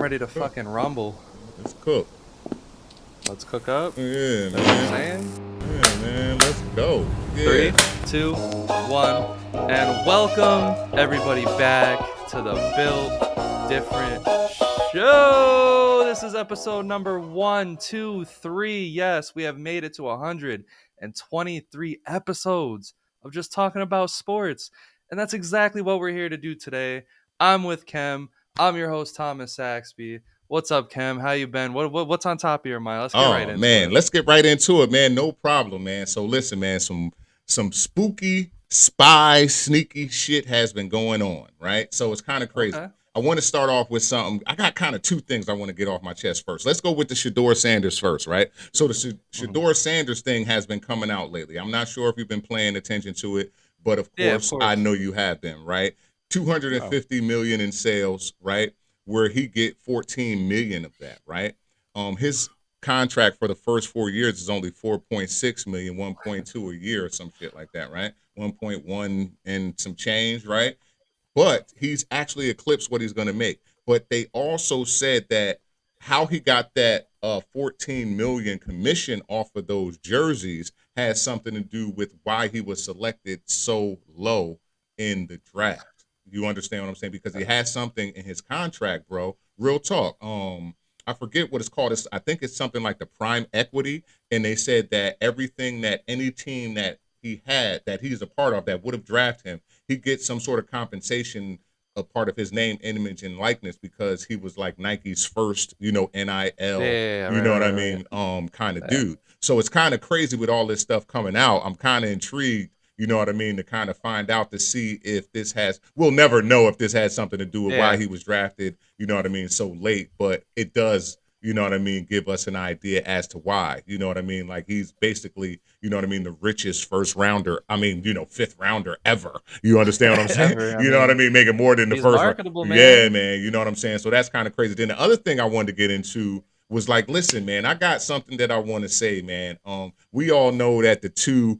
ready to fucking rumble. Let's cook. Let's cook up. Yeah, That's what you're man. saying. Yeah, man. Let's go. Yeah. 3, 2, 1, and welcome everybody back to the Built Different Show. This is episode number 123. Yes, we have made it to 123 episodes of just talking about sports, and that's exactly what we're here to do today. I'm with Kem. I'm your host Thomas Saxby. What's up, Kem? How you been? What's on top of your mind? Let's get right Oh into man, it. let's get right into it, man. No problem, man. So listen, man, some spooky spy sneaky shit has been going on, right? So it's kind of crazy. Okay. I want to start off with something. I got kind of two things I want to get off my chest first. Let's go with the Shedeur Sanders first, right? So the Mhm. Shedeur Sanders thing has been coming out lately. I'm not sure if you've been paying attention to it, but of Yeah, of course I course. know you have been, right? Oh. 250 million in sales, right? Where he get 14 million of that, right? His contract for the first 4 years is only 4.6 million, 1.2 a year or some shit like that, right? 1.1 and some change, right? But he's actually eclipsed what he's going to make. But they also said that how he got that 14 million commission off of those jerseys has something to do with why he was selected so low in the draft. You understand what I'm saying? Because he has something in his contract, bro. Real talk. I forget what it's called. I think it's something like the prime equity, and they said that everything that any team that he had that he's a part of that would have drafted him, he gets some sort of compensation, a part of his name, image, and likeness because he was like Nike's first, NIL, Yeah, you right, know what I right, right. mean, kind of Yeah. dude. So it's kind of crazy with all this stuff coming out. I'm kind of intrigued, you know what I mean, to kind of find out to see if this has. We'll never know if this has something to do with why Yeah. he was drafted, you know what I mean, so late, but it does, you know what I mean, give us an idea as to why. You know what I mean? Like he's basically, you know what I mean, the richest first rounder. I mean, fifth rounder ever. You understand what I'm saying? Ever. I You know what I mean, mean? Making more than the he's first round. marketable, Yeah, man. man. You know what I'm saying? So that's kind of crazy. Then the other thing I wanted to get into was like, listen, man, I got something that I want to say, man. We all know that the two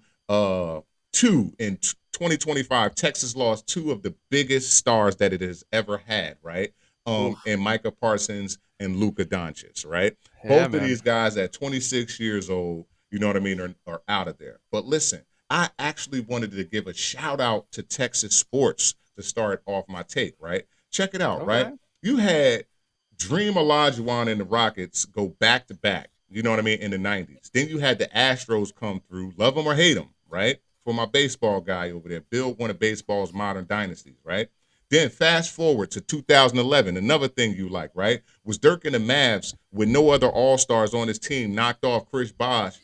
in 2025, Texas lost two of the biggest stars that it has ever had, right? Oof. And Micah Parsons and Luka Doncic, right? Yeah, Both of man. these guys at 26 years old, you know what I mean, are out of there. But listen, I actually wanted to give a shout out to Texas sports to start off my take, right? Check it out, right? Okay. You had Dream Olajuwon and the Rockets go back to back, you know what I mean, in the 90s. Then you had the Astros come through, love them or hate them, right? For my baseball guy over there, build one of baseball's modern dynasties, right? Then fast forward to 2011, another thing you like, right? Was Dirk and the Mavs with no other All-Stars on his team knocked off Chris Bosh,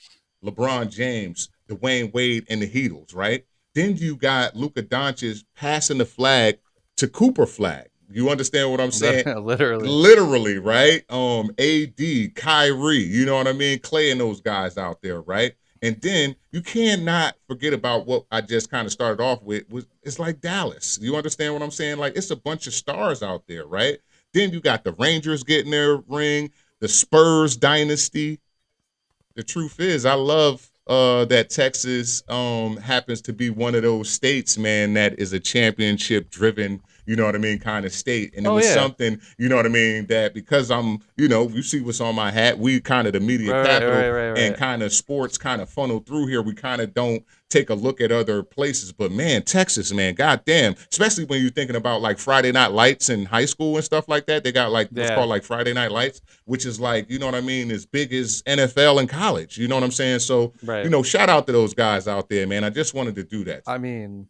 LeBron James, Dwayne Wade, and the Heatles, right? Then you got Luka Doncic passing the flag to Cooper Flag. You understand what I'm saying? Literally. Literally, right? AD, Kyrie, you know what I mean? Clay and those guys out there, right? And then you cannot forget about what I just kind of started off with. It's like Dallas. You understand what I'm saying? Like it's a bunch of stars out there, right? Then you got the Rangers getting their ring, the Spurs dynasty. The truth is, I love that Texas happens to be one of those states, man, that is a championship driven, you know what I mean, kind of state. And it Oh, was yeah. something, you know what I mean, that because I'm, you see what's on my hat, we kind of the media Right, capital right, right, and right. kind of sports kind of funnel through here. We kind of don't take a look at other places. But man, Texas, man, goddamn, especially when you're thinking about like Friday Night Lights in high school and stuff like that. They got like what's Yeah. called like Friday Night Lights, which is like, you know what I mean, as big as NFL and college. You know what I'm saying? So, Right. shout out to those guys out there, man. I just wanted to do that. I mean,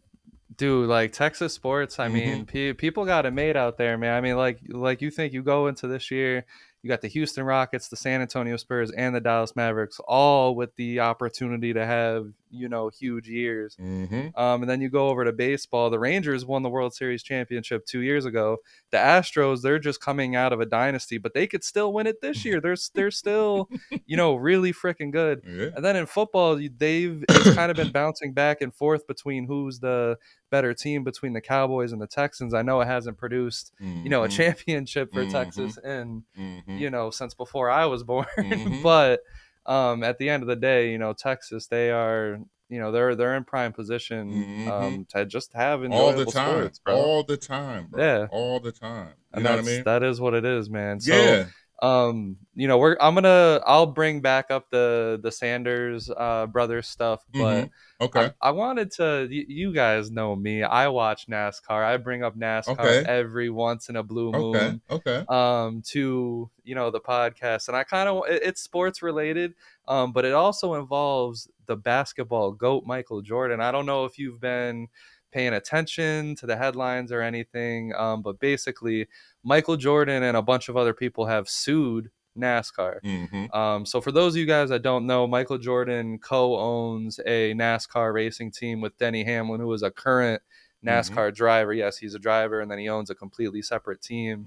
dude, like Texas sports, I Mm-hmm. mean, people got it made out there, man. I mean, like you think you go into this year, you got the Houston Rockets, the San Antonio Spurs, and the Dallas Mavericks, all with the opportunity to have, huge years. Mm-hmm. And then you go over to baseball. The Rangers won the World Series championship 2 years ago. The Astros, they're just coming out of a dynasty, but they could still win it this year. They're still, really freaking good. Yeah. And then in football, it's kind of been bouncing back and forth between who's the better team between the Cowboys and the Texans. I know it hasn't produced, a Mm-hmm. championship for Mm-hmm. Texas in, Mm-hmm. since before I was born. Mm-hmm. But at the end of the day, Texas, they are they're in prime position Mm-hmm. to just have All the enjoyable time. sports, bro. All the time, bro. Yeah. All the time. You And know what I mean? that is what it is, man. So, Yeah. I'll bring back up the Sanders brothers stuff, Mm-hmm. but Okay. I wanted to. You guys know me. I watch NASCAR. I bring up NASCAR Okay. every once in a blue Okay. moon, Okay. to the podcast, and I kind of it's sports related, but it also involves the basketball goat Michael Jordan. I don't know if you've been paying attention to the headlines or anything, but basically Michael Jordan and a bunch of other people have sued NASCAR. Mm-hmm. So for those of you guys that don't know, Michael Jordan co-owns a NASCAR racing team with Denny Hamlin, who is a current Mm-hmm. NASCAR driver. Yes, he's a driver, and then he owns a completely separate team.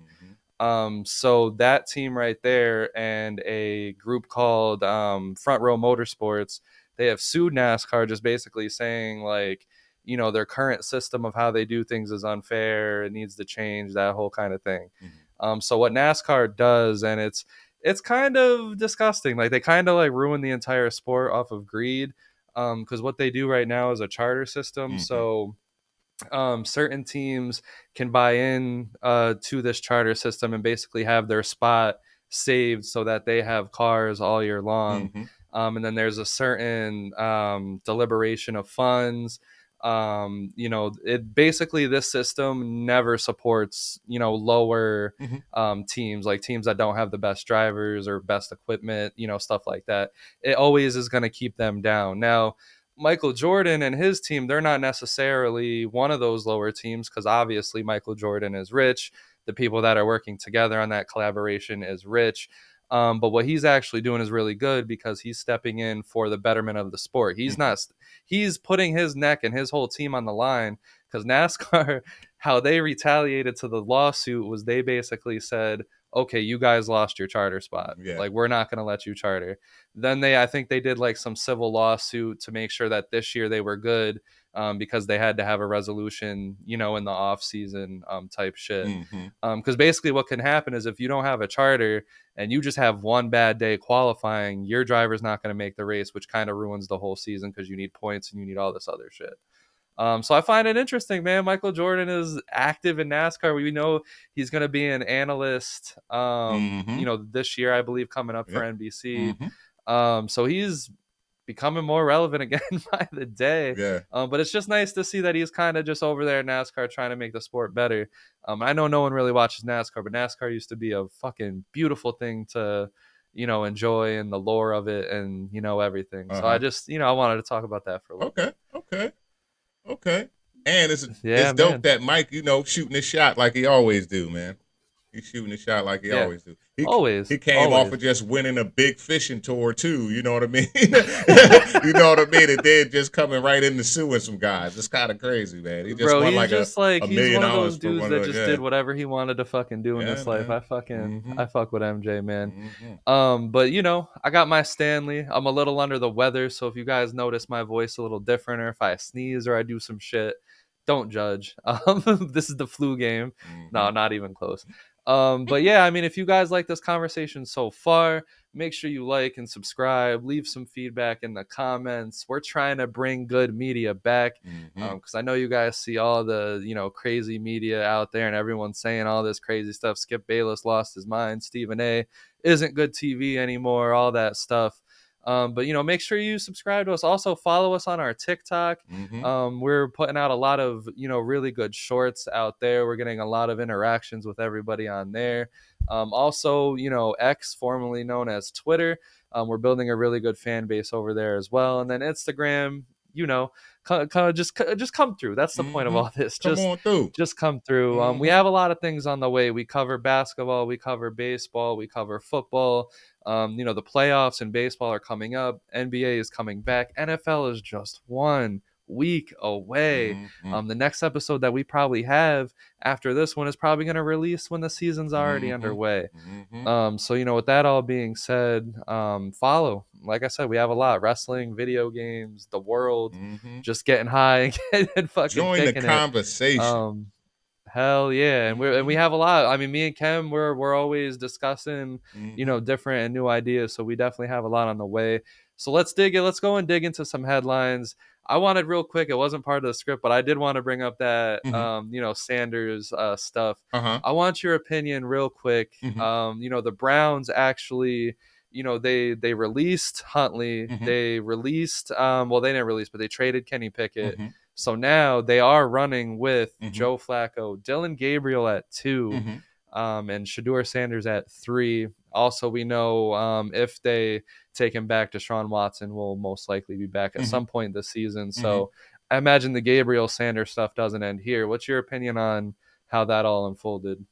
Mm-hmm. So that team right there and a group called Front Row Motorsports, they have sued NASCAR, just basically saying like, their current system of how they do things is unfair. It needs to change, that whole kind of thing. Mm-hmm. So what NASCAR does, and it's kind of disgusting. Like they kind of like ruin the entire sport off of greed. Because what they do right now is a charter system. Mm-hmm. So certain teams can buy in to this charter system and basically have their spot saved so that they have cars all year long. Mm-hmm. And then there's a certain deliberation of funds. It basically, this system never supports lower Mm-hmm. teams, like teams that don't have the best drivers or best equipment, stuff like that. It always is going to keep them down. Now Michael Jordan and his team, they're not necessarily one of those lower teams, because obviously Michael Jordan is rich. The people that are working together on that collaboration is rich. But what he's actually doing is really good, because he's stepping in for the betterment of the sport. Mm-hmm. He's putting his neck and his whole team on the line, because NASCAR, how they retaliated to the lawsuit was they basically said, okay, you guys lost your charter spot. Yeah. Like, we're not going to let you charter. Then I think they did like some civil lawsuit to make sure that this year they were good, because they had to have a resolution, in the off season type shit. Mm-hmm. Because basically what can happen is if you don't have a charter and you just have one bad day qualifying, your driver's not going to make the race, which kind of ruins the whole season because you need points and you need all this other shit. So I find it interesting, man. Michael Jordan is active in NASCAR. We know he's going to be an analyst, Mm-hmm. this year, I believe, coming up for Yep. NBC. Mm-hmm. So he's becoming more relevant again by the day. Yeah. But it's just nice to see that he's kind of just over there in NASCAR trying to make the sport better. I know no one really watches NASCAR, but NASCAR used to be a fucking beautiful thing to, enjoy, and the lore of it and, everything. So I Uh-huh. just, I wanted to talk about that for a little Okay. bit. Okay. Okay. And it's Yeah, dope man. that Mike, shooting his shot like he always do, man. He's shooting his shot like he Yeah. always do. He Always. came off Always. of just winning a big fishing tour too. You know what I mean? You know what I mean? And then just coming right into suing some guys. It's kind of crazy, man. He just Bro, won he's like just like a he's million one of dollars those for dudes one that of just yeah. did whatever he wanted to fucking do in Yeah, this life. man. Mm-hmm. I fuck with MJ, man. Mm-hmm. But I got my Stanley. I'm a little under the weather, so if you guys notice my voice a little different, or if I sneeze or I do some shit, don't judge. This is the flu game. Mm-hmm. No, not even close. But yeah, I mean, if you guys like this conversation so far, make sure you like and subscribe. Leave some feedback in the comments. We're trying to bring good media back, Mm-hmm. because I know you guys see all the crazy media out there, and everyone's saying all this crazy stuff. Skip Bayless lost his mind. Stephen A. isn't good TV anymore. All that stuff. But make sure you subscribe to us. Also follow us on our TikTok. Mm-hmm. We're putting out a lot of really good shorts out there. We're getting a lot of interactions with everybody on there. Also, X, formerly known as Twitter. We're building a really good fan base over there as well. And then Instagram, just come through. That's the point of Mm-hmm. all this. Come on through. Just come through. We Mm-hmm. have a lot of things on the way. We cover basketball, we cover baseball, we cover football. The playoffs in baseball are coming up. NBA is coming back. NFL is just 1 week away. Mm-hmm. The next episode that we probably have after this one is probably going to release when the season's already Mm-hmm. underway. Mm-hmm. So with that all being said, follow. Like I said, we have a lot: wrestling, video games, the world, Mm-hmm. just getting high and fucking Join the kicking it. conversation. Hell yeah, and we Mm-hmm. have a lot. I mean, me and Kem, we're always discussing, Mm-hmm. different and new ideas. So we definitely have a lot on the way. So let's dig it. Let's go and dig into some headlines. I wanted real quick. It wasn't part of the script, but I did want to bring up that Mm-hmm. Sanders stuff. Uh-huh. I want your opinion real quick. Mm-hmm. The Browns actually, they released Huntley. Mm-hmm. They released well, they didn't release, but they traded Kenny Pickett. Mm-hmm. So now they are running with Mm-hmm. Joe Flacco, Dylan Gabriel at 2, Mm-hmm. and Shedeur Sanders at 3. Also, we know if they take him back, Deshaun Watson will most likely be back at Mm-hmm. some point this season. Mm-hmm. So I imagine the Gabriel Sanders stuff doesn't end here. What's your opinion on how that all unfolded?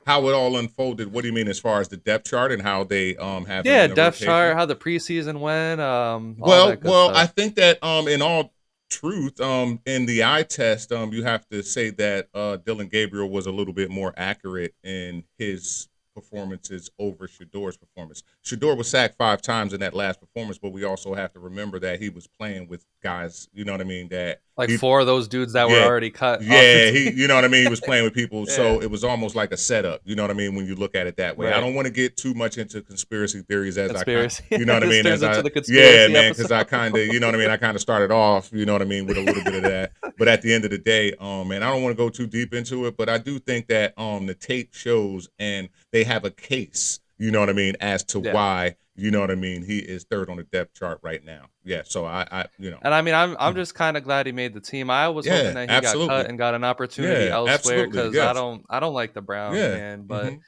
How it all unfolded? What do you mean as far as the depth chart and how they have them Yeah, in the depth rotation? chart, how the preseason went, all Well, that good well, I stuff. think that in all truth, in the eye test, you have to say that Dylan Gabriel was a little bit more accurate in his performances over Shadeur's performance. Shedeur was sacked 5 times in that last performance, but we also have to remember that he was playing with guys, you know what I mean, that Like he 4 of those dudes that were yeah. already cut off the Yeah, team. you know what I mean? He was playing with people, Yeah, so it was almost like a setup, you know what I mean, when you look at it that way. I right. don't want to get too much into conspiracy theories as I kind Conspiracy. you know what I This mean, turns as into I the yeah, conspiracy man, episode. because I kind of, you know what I mean, I kind of started off, you know what I mean, with a little bit of that. But at the end of the day, man, I don't want to go too deep into it, but I do think that the tape shows and they have a case, you know what I mean, as to Yeah. why, you know what I mean, he is third on the depth chart right now. Yeah, so I you know. And I mean, I'm just kind of glad he made the team. I was hoping Yeah, that he got cut absolutely. and got an opportunity Yeah, elsewhere absolutely. because I Yes. don't like the Browns, Yeah. man. But Mhm.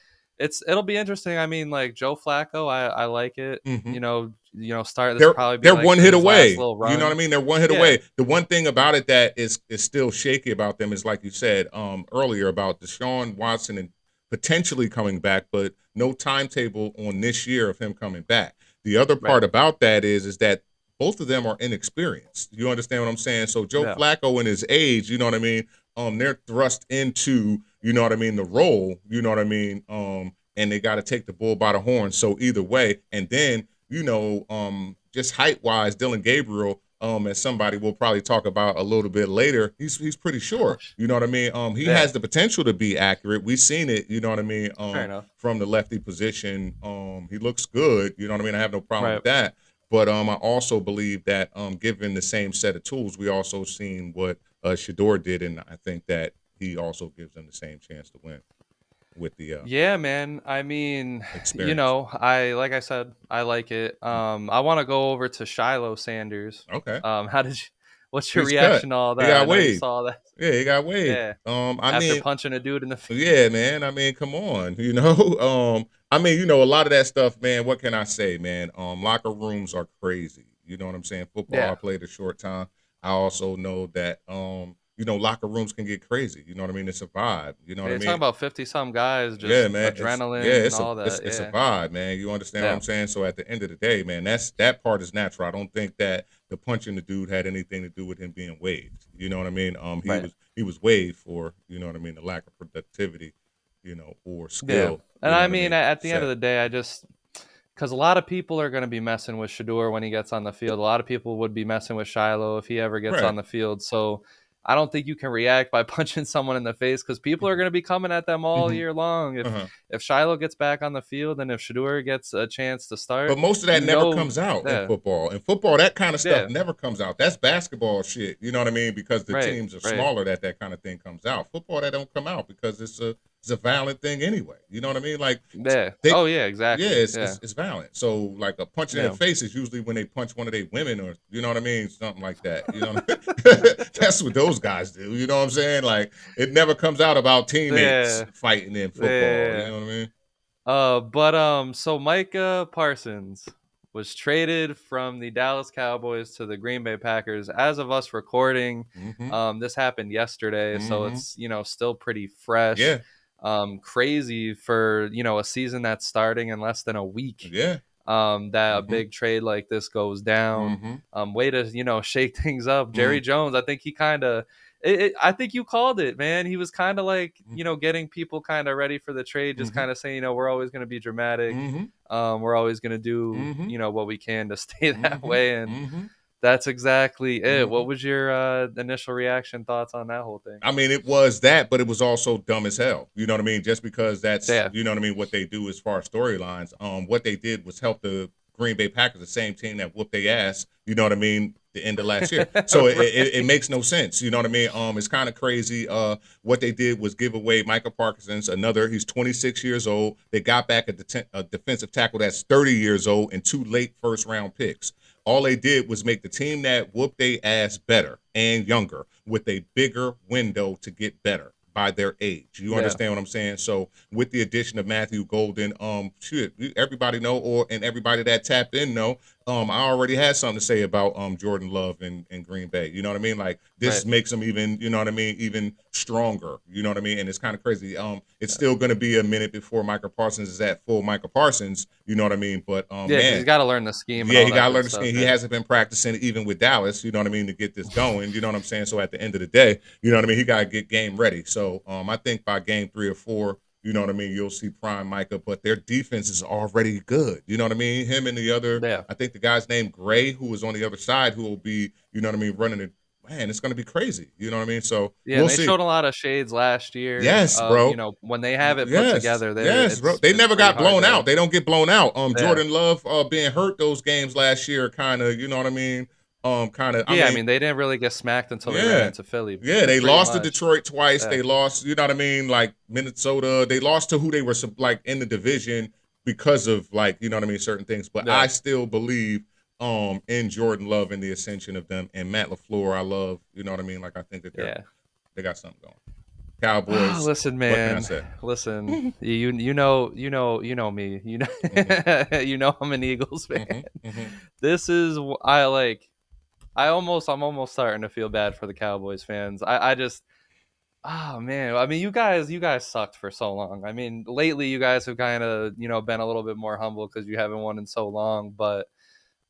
it'll be interesting. I mean, like Joe Flacco, I like it. Mhm. Start this will They're probably be they're like one hit his last away. little You know what I run. mean? They're one hit Yeah, away. The one thing about it that is still shaky about them is like you said earlier about Deshaun Watson and potentially coming back, but no timetable on this year of him coming back. The other right. part about that is that both of them are inexperienced. You understand what I'm saying? So Joe Yeah, Flacco and his age, you know what I mean? They're thrust into, you know what I mean, the role, you know what I mean? And they got to take the bull by the horn. So either way, and then just height wise, Dylan Gabriel, as somebody we'll probably talk about a little bit later, he's pretty short. You know what I mean? He yeah. has the potential to be accurate. We've seen it. You know what I mean? Fair enough. From the lefty position, he looks good. You know what I mean? I have no problem Right. with that. But I also believe that given the same set of tools, we also seen what Shedeur did, and I think that he also gives them the same chance to win with the Yeah, man. I mean, experience. like I said, I like it. I want to go over to Shilo Sanders. Okay, How did you? What's your he's cut. reaction to all He that? I got know you waived. saw that. Yeah, he got waived. Yeah. I After mean, punching a dude in the face. yeah, man. I mean, come on, you know. I mean, a lot of that stuff, man. What can I say, man? Locker rooms are crazy. You know what I'm saying? Football, I Yeah. played a short time. I also know that, locker rooms can get crazy. You know what I mean? It's a vibe. You know what Yeah, I you're talking mean? about 50 some guys, Yeah, just man. adrenaline and It's a all it's that. it's a Yeah. vibe, man. You understand what Yeah. I'm saying? So at the end of the day, man, that part is natural. I don't think that the punching the dude had anything to do with him being waived. You know what I mean? Right. He was waived for, you know what I mean, the lack of productivity, or Yeah. skill, And you know I what I mean, mean, at the end of set. the day, because a lot of people are going to be messing with Shador when he gets on the field. A lot of people would be messing with Shiloh if he ever gets Right. on the field. So I don't think you can react by punching someone in the face because people are going to be coming at them all Hmm. year long. Uh-huh. If Shiloh gets back on the field and if Shador gets a chance to But start, most of that never comes out in yeah, football. In football, that kind of stuff yeah, never comes out. That's basketball shit. You know what I mean? Because the right, teams are right, smaller, that kind of thing comes out. Football, that don't come out because it's a violent thing anyway. You know what I mean? Like yeah. they, Oh yeah, yeah, exactly. Yeah, it's violent. So like a punch in the yeah. face is usually when they punch one of their women or you know what I mean, something like that. You know, that's what those guys do. You know what I'm saying? Like it never comes out about teammates Yeah, fighting in football. You yeah. know what I mean? So Micah Parsons was traded from the Dallas Cowboys to the Green Bay Packers. As of us recording, Mm-hmm. this happened yesterday, so Mm-hmm. it's still pretty fresh. Yeah. Crazy for a season that's starting in less than a week. Yeah. That a Mm-hmm. big trade like this goes down. Mm-hmm. Way to shake things up. Mm-hmm. Jerry Jones, I think he kind of. I think you called it, man. He was kind of like, getting people kind of ready for the trade, just Mm-hmm. kind of saying, we're always going to be dramatic. Mm-hmm. We're always going to do, Mm-hmm. what we can to stay that Mm-hmm. way. And Mm-hmm. that's exactly it. Mm-hmm. What was your initial reaction, thoughts on that whole thing? I mean, it was that, but it was also dumb as hell. You know what I mean? Just because that's Yeah. you know what I mean, what they do as far as storylines. What they did was help the Green Bay Packers, the same team that whooped their ass, you know what I mean, the end of last year. So it makes no sense. You know what I mean? It's kind of crazy. What they did was give away Micah Parsons, he's 26 years old. They got back a defensive tackle that's 30 years old and 2 late first round picks. All they did was make the team that whooped their ass better and younger with a bigger window to get better by their age. You understand what I'm saying? So with the addition of Matthew Golden, everybody know, and everybody that tapped in know, I already had something to say about Jordan Love in Green Bay. You know what I mean? Like this makes them even, you know what I mean, even stronger. You know what I mean? And it's kind of crazy. It's still going to be a minute before Micah Parsons is at full Micah Parsons. You know what I mean? But man, he's got to learn the scheme. Yeah, he got to learn the scheme. He hasn't been practicing even with Dallas. You know what I mean, to get this going. You know what I'm saying? So at the end of the day, you know what I mean, he got to get game ready. So I think by game 3 or 4. You know what I mean? You'll see prime Micah, but their defense is already good. You know what I mean? Him and the other, I think the guy's named Gray, who was on the other side, who will be, you know what I mean, running it. Man, it's going to be crazy. You know what I mean? So we'll see. Showed a lot of shades last year. Yes, bro. You know, when they have it put together, bro. They never got blown out. They don't get blown out. Jordan Love being hurt those games last year, kind of. You know what I mean? I mean, they didn't really get smacked until they ran into Philly. Yeah, they lost to Detroit twice. They lost, you know what I mean, like Minnesota. They lost to who they were like in the division because of like, you know what I mean, certain things. But I still believe in Jordan Love and the ascension of them, and Matt LaFleur. I love, you know what I mean. Like I think that they got something going. Cowboys. Listen, man. What can I say? Listen, you know me. You know, you know I'm an Eagles fan. This is I'm almost starting to feel bad for the Cowboys fans. I just, oh man. I mean, you guys sucked for so long. I mean, lately you guys have kind of, you know, been a little bit more humble because you haven't won in so long. But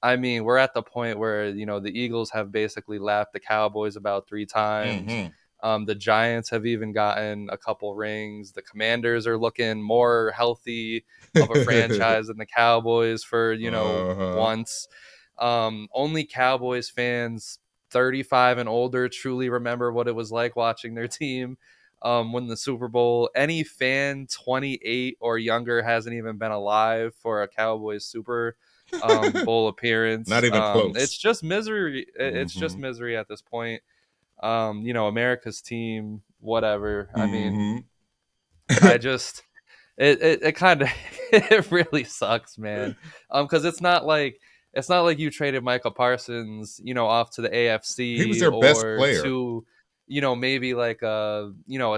I mean, we're at the point where, you know, the Eagles have basically lapped the Cowboys about 3 times. The Giants have even gotten a couple rings. The Commanders are looking more healthy of a franchise than the Cowboys for, you know, once. Only Cowboys fans 35 and older truly remember what it was like watching their team win the Super Bowl. Any fan 28 or younger hasn't even been alive for a Cowboys Super Bowl appearance. Not even close. It's just misery. It's just misery at this point. You know, America's team, whatever. I mean, I just it kind of it really sucks, man. Because it's not like you traded Micah Parsons, you know, off to the AFC. He was their best player. To, you know, maybe like a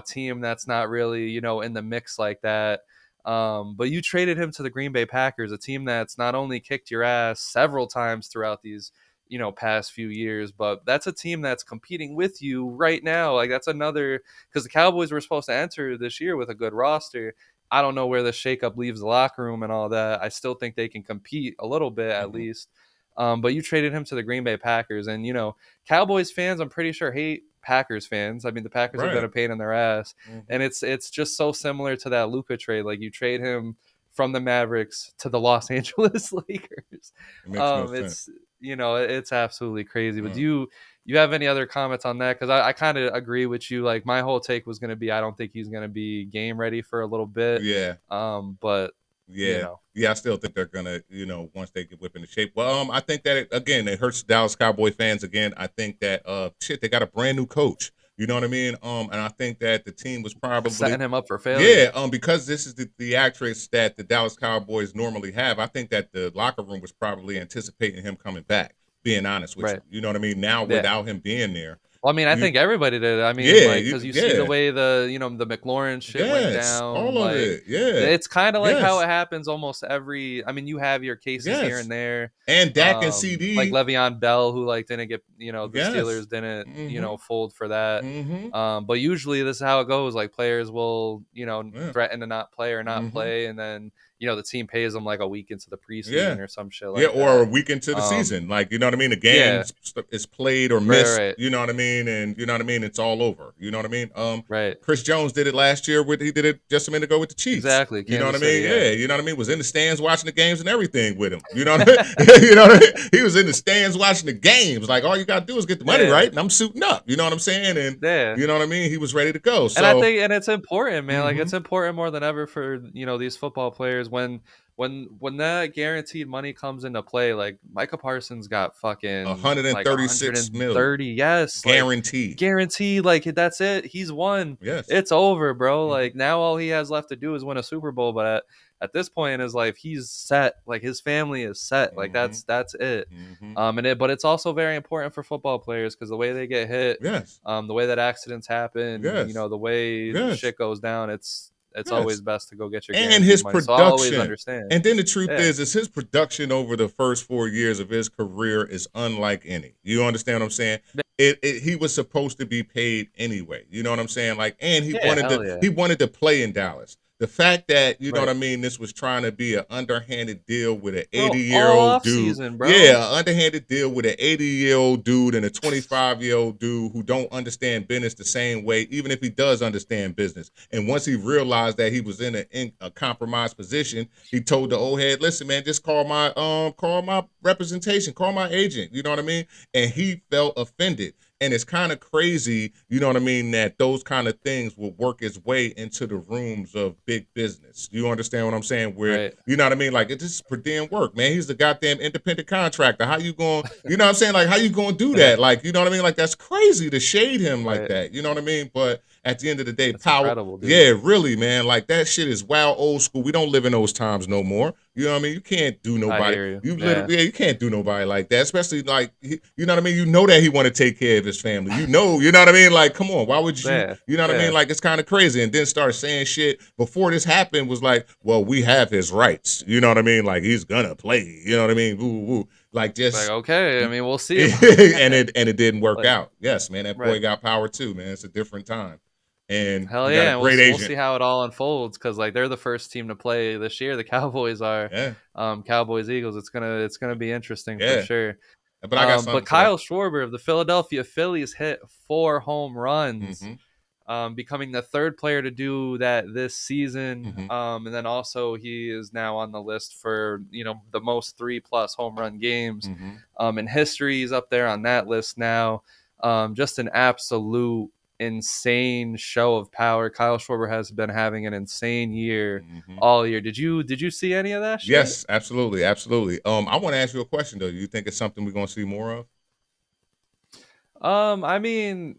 team that's not really, you know, in the mix like that. But you traded him to the Green Bay Packers, a team that's not only kicked your ass several times throughout these, you know, past few years, but that's a team that's competing with you right now. Like that's another, because the Cowboys were supposed to enter this year with a good roster. I don't know where the shakeup leaves the locker room and all that. I still think they can compete a little bit at least. But you traded him to the Green Bay Packers, and you know, Cowboys fans, I'm pretty sure, hate Packers fans. I mean, the Packers have been a pain in their ass, and it's just so similar to that Luka trade. Like you trade him from the Mavericks to the Los Angeles Lakers. It makes no sense. You know, it's absolutely crazy. But do you have any other comments on that? Because I kind of agree with you. Like my whole take was going to be, I don't think he's going to be game ready for a little bit. Yeah. But yeah, you know. I still think they're gonna, you know, once they get whipped into shape. Well, I think that it hurts Dallas Cowboy fans again. I think that they got a brand new coach. You know what I mean? And I think that the team was probably setting him up for failure. Yeah, because this is the theatrics that the Dallas Cowboys normally have. I think that the locker room was probably anticipating him coming back, being honest with you. You know what I mean? Now, without him being there. Well, I mean, I think everybody did. I mean, because you see the way the McLaurin shit went down. All of it. Yeah. It's kind of like how it happens almost every. I mean, you have your cases here and there. And Dak and CD, like Le'Veon Bell, who like didn't get, you know, the Steelers didn't you know, fold for that. But usually this is how it goes. Like players will, you know, threaten to not play or not play, and then, you know, the team pays them like a week into the preseason or some shit like that. Or a week into the season. Like, you know what I mean? The game is played or missed. You know what I mean? And you know what I mean? It's all over. You know what I mean? Chris Jones did it last year. He did it just a minute ago with the Chiefs. Exactly. You know what I mean? You know what I mean? Was in the stands watching the games and everything with him. You know what I mean? You know what I mean? He was in the stands watching the games. Like, all you got to do is get the money right, and I'm suiting up. You know what I'm saying? And you know what I mean? He was ready to go. So, and I think, and it's important, man. Like, it's important more than ever for, you know, these football players when when that guaranteed money comes into play, like Micah Parsons got fucking like 136 million 130. Yes, like guaranteed. guaranteed. Like that's it. He's won. Yes. It's over, bro. Like now all he has left to do is win a Super Bowl. But at this point in his life, he's set. Like his family is set. Like that's it. But it's also very important for football players because the way they get hit, Yes. the way that accidents happen, Yes. the way Yes. shit goes down, it's Yes. always best to go get your And guaranteed his money. So I'll always production. understand. And then the truth Yeah. is his production over the first 4 years of his career is unlike any. You understand what I'm saying? He was supposed to be paid anyway. You know what I'm saying? Like, and he wanted to play in Dallas. The fact that, you know what I mean, this was trying to be an underhanded deal with an 80-year-old dude. Season, bro. Yeah, an underhanded deal with an 80-year-old dude and a 25-year-old dude who don't understand business the same way, even if he does understand business. And once he realized that he was in a compromised position, he told the old head, listen, man, just call my representation, call my agent. You know what I mean? And he felt offended. And it's kind of crazy, you know what I mean, that those kind of things will work its way into the rooms of big business. You understand what I'm saying? Where, you know what I mean? Like, it's just per damn work, man. He's the goddamn independent contractor. How you going, you know what I'm saying? Like, how you going to do that? Like, you know what I mean? Like, that's crazy to shade him like that. You know what I mean? But at the end of the day, that's power. Incredible, dude. Yeah, really, man. Like, that shit is wild old school. We don't live in those times no more. You know what I mean? You can't do nobody. You literally, you can't do nobody like that. Especially like, you know what I mean? You know that he want to take care of his family. You know what I mean? Like, come on, why would you? You know what I mean? Like, it's kind of crazy. And then start saying shit before this happened was like, well, we have his rights. You know what I mean? Like, he's gonna play. You know what I mean? Woo woo. Like, just like, okay. I mean, we'll see. and it didn't work out. Yes, man. That boy got power too, man. It's a different time. And hell you got yeah, a great agent. We'll see how it all unfolds because like they're the first team to play this year. The Cowboys are. Cowboys Eagles. It's gonna be interesting for sure. But I got but Kyle Schwarber of the Philadelphia Phillies hit 4 home runs, becoming the 3rd player to do that this season. And then also he is now on the list for the most 3+ home run games in history. He's up there on that list now. Just an absolute insane show of power. Kyle Schwarber has been having an insane year all year. Did you see any of that shit? Yes, absolutely. I want to ask you a question though. Do you think it's something we're going to see more of? I mean,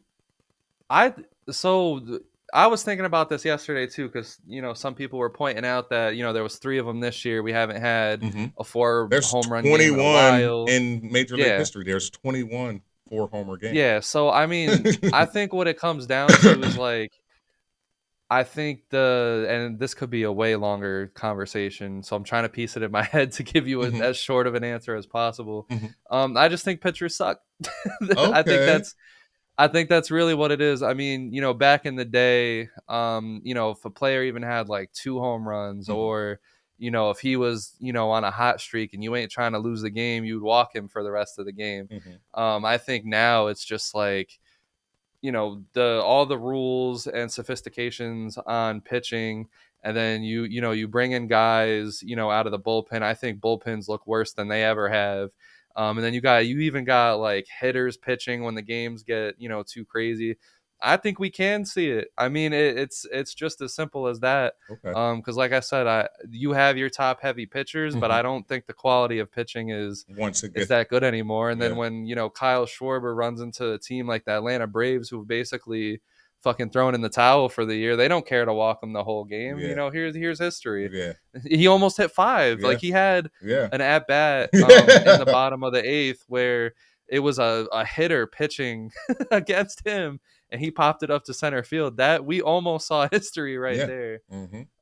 I was thinking about this yesterday too, because some people were pointing out that there was 3 of them this year. We haven't had a 4 home run game in a while. in Major League history. There's 21 4-homer games. Yeah, so I mean, I think what it comes down to is like, I think and this could be a way longer conversation, so I'm trying to piece it in my head to give you as short of an answer as possible. I just think pitchers suck. I think that's really what it is. I mean, back in the day, if a player even had like 2 home runs or, if he was, on a hot streak and you ain't trying to lose the game, you'd walk him for the rest of the game. I think now it's just like, all the rules and sophistications on pitching. And then you bring in guys, out of the bullpen. I think bullpens look worse than they ever have. And then you even got like hitters pitching when the games get, too crazy. I think we can see it. I mean, it's just as simple as that. Because like I said, you have your top heavy pitchers, but I don't think the quality of pitching is that good anymore. And then when, Kyle Schwarber runs into a team like the Atlanta Braves, who basically fucking thrown in the towel for the year, they don't care to walk him the whole game. Here's history. He almost hit 5. Like he had an at bat in the bottom of the 8th where it was a hitter pitching against him and he popped it up to center field. That we almost saw history there.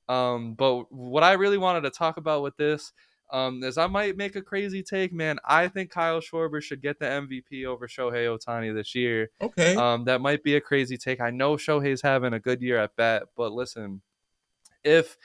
But what I really wanted to talk about with this is I might make a crazy take, man. I think Kyle Schwarber should get the MVP over Shohei Ohtani this year. That might be a crazy take. I know Shohei's having a good year at bat, but listen, if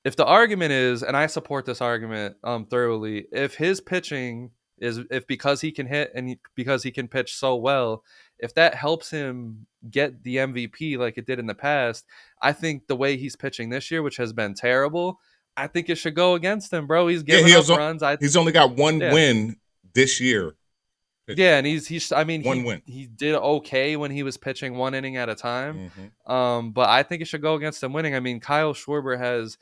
the argument is, and I support this argument thoroughly, if his pitching if because he can hit and because he can pitch so well, if that helps him get the MVP like it did in the past, I think the way he's pitching this year, which has been terrible, I think it should go against him, bro. He's giving up runs. He's only got 1 win this year. Yeah, and he's I mean, win. He did okay when he was pitching 1 inning at a time. But I think it should go against him winning. I mean, Kyle Schwarber has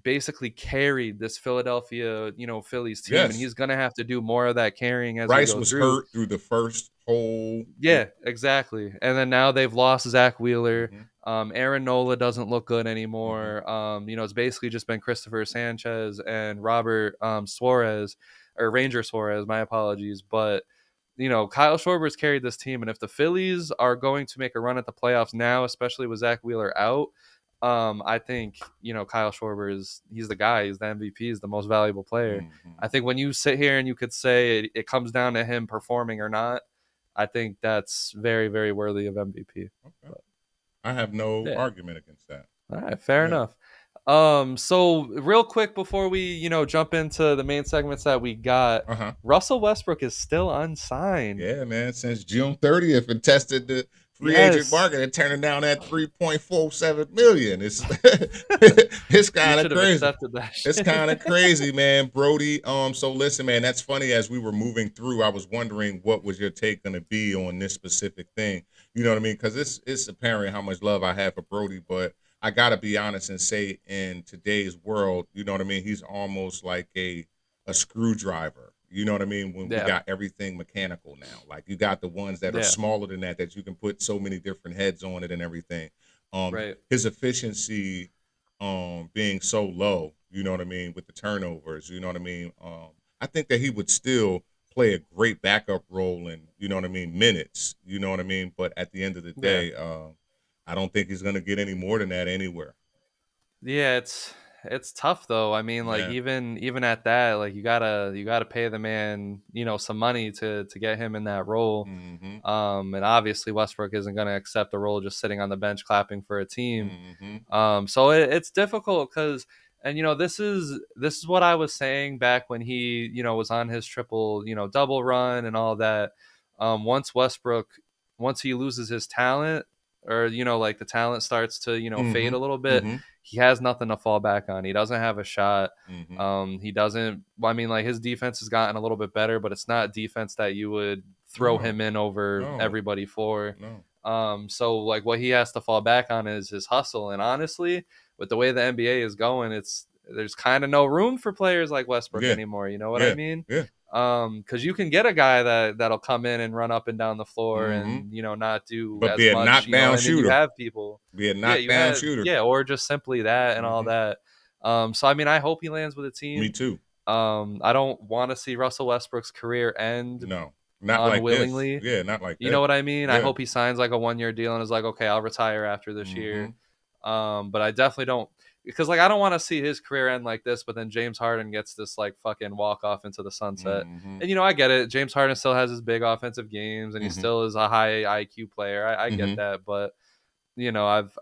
basically carried this Philadelphia, Phillies team, and Yes. he's gonna have to do more of that carrying as we Bryce go was through. hurt through the first whole. Yeah, exactly. And then now they've lost Zach Wheeler. Mhm, Aaron Nola doesn't look good mhm, anymore. It's basically just been Christopher Sanchez and Robert Suarez, or Ranger Suarez. My apologies, but Kyle Schwarber's carried this team, and if the Phillies are going to make a run at the playoffs now, especially with Zach Wheeler out, I think Kyle Schwarber he's the guy. He's the MVP. He's the most valuable player. I mhm. think when you sit here and you could say it comes down to him performing or not, I think that's very, very worthy of MVP. Okay. But I have no yeah, argument against that. all right, fair Yeah. enough. So real quick before we jump into the main segments that we got, Uh-huh. Russell Westbrook is still unsigned. Yeah, man. Since June 30th and tested the free agent Yes, market and turning down that 3.47 million. It's you kind of should have crazy. accepted that It's shit. kind of crazy, man. Brody. So listen, man, that's funny. As we were moving through, I was wondering what was your take gonna be on this specific thing. You know what I mean? Because it's apparent how much love I have for Brody, but I gotta be honest and say in today's world, you know what I mean, he's almost like a screwdriver. You know what I mean? When we Yeah, got everything mechanical now, like you got the ones that are yeah, smaller than that you can put so many different heads on it and everything. right. His efficiency, being so low, you know what I mean, with the turnovers, you know what I mean. I think that he would still play a great backup role in, you know what I mean, minutes, you know what I mean. But at the end of the Yeah, day, I don't think he's gonna get any more than that anywhere. yeah. It's tough though. I mean, like Yeah. even at that, like you gotta pay the man some money to get him in that role. Mm-hmm. And obviously Westbrook isn't going to accept the role just sitting on the bench clapping for a team. Mm-hmm. So it's difficult because, and this is what I was saying back when he was on his triple double run and all that. Once he loses his talent, or like the talent starts to fade Mm-hmm. a little bit, Mm-hmm. he has nothing to fall back on. He doesn't have a shot. Mm-hmm. He doesn't. I mean, like his defense has gotten a little bit better, but it's not defense that you would throw No. him in over No. everybody for. No. So like what he has to fall back on is his hustle. And honestly, with the way the NBA is going, there's kind of no room for players like Westbrook Yeah. anymore. You know what I Yeah. mean? Yeah. Because you can get a guy that'll come in and run up and down the floor Mm-hmm. and not do But as be a much, knockdown and then you shooter. have people. Be a Yeah, you knockdown have shooter. yeah, or just simply that and all Mm-hmm. that. So I mean, I hope he lands with a Me team. too. I don't want to see Russell Westbrook's career end No, not like this. unwillingly. Yeah, not like You know this. what I mean? I Yeah. hope he signs like a 1 year deal and is like, okay, I'll retire after this Mm-hmm. year. But I definitely don't, because like I don't want to see his career end like this. But then James Harden gets this like fucking walk off into the sunset. Mm-hmm. And I get it. James Harden still has his big offensive games, and he Mm-hmm. still is a high IQ player. I Mm-hmm. get that, but I've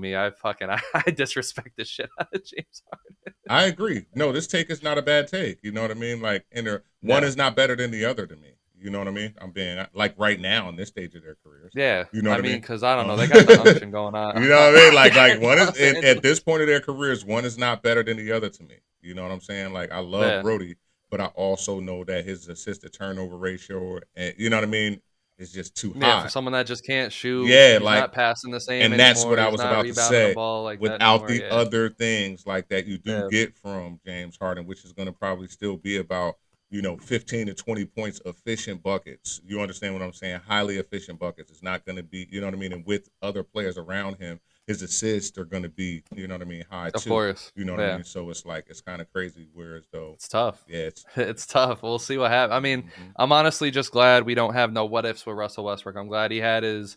me, I fucking I disrespect the shit out of James Harden. I agree. No, this take is not a bad take. You know what I mean? Like, one Yeah. is not better than the other to me. You know what I mean? I'm being like right now in this stage of their careers. Yeah, You know I what I mean, mean? because I don't know, Uh, they got the unction going on. you know what I mean? Like one is Los at this Angeles. point of their careers, one is not better than the other to me. You know what I'm saying? Like I love Yeah, Brody, but I also know that his assist to turnover ratio, and you know what I mean, is just too yeah. For high. someone that just can't shoot, Yeah, he's like, not passing the same and that's what anymore. I He's was not about to rebounding the say. ball like that Without anymore. the Yeah, other things like that you do yeah, get from James Harden, which is going to probably still be about 15 to 20 points efficient buckets. You understand what I'm saying? Highly efficient buckets. It's not going to be, you know what I mean? And with other players around him, his assists are going to be, you know what I mean, high of too. course. You know what I Yeah, mean? So it's like it's kind of crazy. Whereas though, it's tough. yeah, it's It's tough. We'll see what happens. I mean, hmm I'm honestly just glad we don't have no what ifs with Russell Westbrook. I'm glad he had his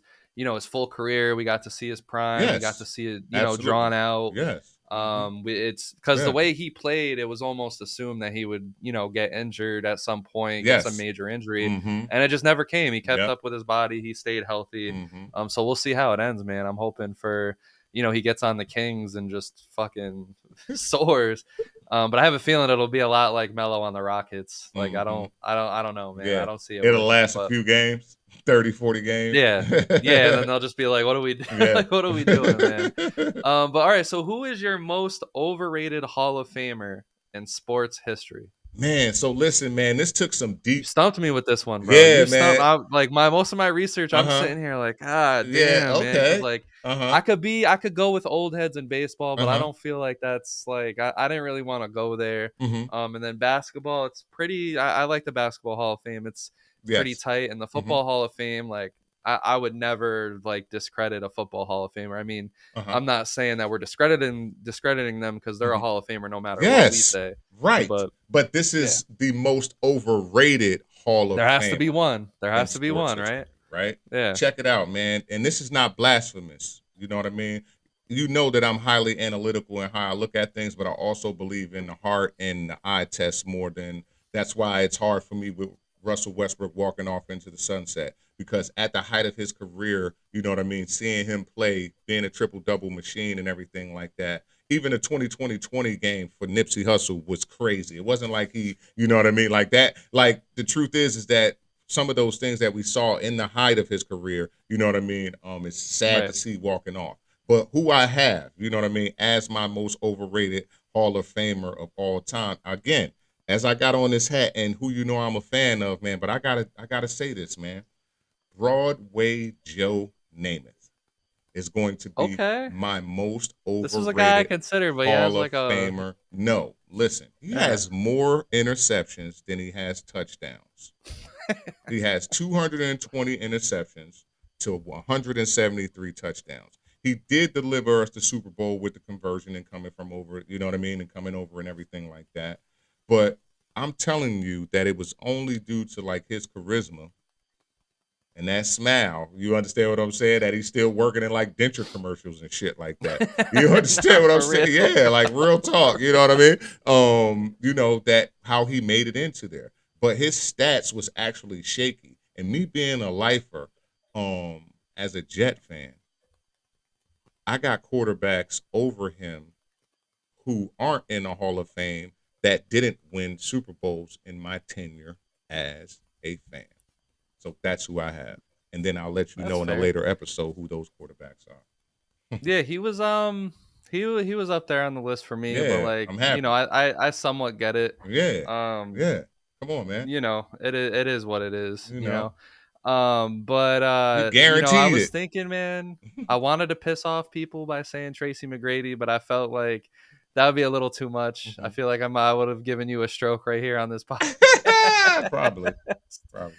full career. We got to see his prime. We got to yes, see it, absolutely, drawn out. yes, It's because the yeah, way he played, it was almost assumed that he would, get injured at some point, get some yes, major injury, mm-hmm, and it just never came. He kept yep, up with his body. He stayed healthy. mm-hmm. So we'll see how it ends, man. I'm hoping for, he gets on the Kings and just fucking soars. But I have a feeling it'll be a lot like Melo on the Rockets. Like Mm-hmm. I don't know, man. I Yeah. don't see it It'll working. last a But few games, 30, 40 games. yeah, yeah. And then they'll just be like, "What are we Yeah. like? What are we doing, man?" But all right. So who is your most overrated Hall of Famer in sports history? Man, so listen, man, this took some You deep. stumped me with this one, bro. Yeah, You stumped. man. Like most of my research. I'm Uh-huh. sitting here like, ah, Yeah, damn, man, because okay. like Uh-huh. I could go with old heads in baseball, but I Uh-huh. don't feel like that's like I didn't really want to go there. Mm-hmm. And then basketball, it's pretty. I like the basketball Hall of Fame. It's pretty Yes. tight, and the Mm-hmm. football Hall of Fame, like I would never like discredit a football Hall of Famer. I mean, Uh-huh. I'm not saying that we're discrediting them because they're a Mm-hmm. Hall of Famer no matter what we Yes. say. Right. But But this yeah, is the most overrated Hall of there has to be Famer one. There in has to be sports one, right? history, right? Yeah. Check it out, man. And this is not blasphemous. You know what I mean? You know that I'm highly analytical in how I look at things, but I also believe in the heart and the eye test more than that's why it's hard for me with Russell Westbrook walking off into the sunset. Because at the height of his career, you know what I mean, seeing him play, being a triple double machine and everything like that. Even the 2020 game for Nipsey Hussle was crazy. It wasn't like he, you know what I mean, like that. Like the truth is that some of those things that we saw in the height of his career, you know what I mean, it's sad to Right. see walking off. But who I have, you know what I mean, as my most overrated Hall of Famer of all time. Again, as I got on this hat and who you know I'm a fan of, man, but I gotta say this, man. Broadway Joe Namath is going to be Okay. my most This was a guy I overrated considered, but he has Hall of like a Famer. No, listen, he yeah. has more interceptions than he has touchdowns. He has 220 interceptions to 173 touchdowns. He did deliver us the Super Bowl with the conversion and coming from over, you know what I mean, and coming over and everything like that. But I'm telling you that it was only due to like his charisma and that smile. You understand what I'm saying? That he's still working in like denture commercials and shit like that. You Nah, understand what I'm for saying? real. Yeah, like real talk. You know what I mean? You know that how he made it into there, but his stats was actually shaky. And me being a lifer, as a Jet fan, I got quarterbacks over him who aren't in the Hall of Fame that didn't win Super Bowls in my tenure as a fan. So that's who I have. And then I'll let you That's know in a fair. later episode who those quarterbacks are. Yeah, he was up there on the list for me, but Yeah, like, I'm you know, happy. I somewhat get it. Yeah, Um, yeah. Come on, man. you know, it is what it is, You you know, know. But you you know, I guaranteed was it. thinking, man, I wanted to piss off people by saying Tracy McGrady, but I felt like that would be a little too much. I Mhm. feel like I would have given you a stroke right here on this podcast. Probably, probably.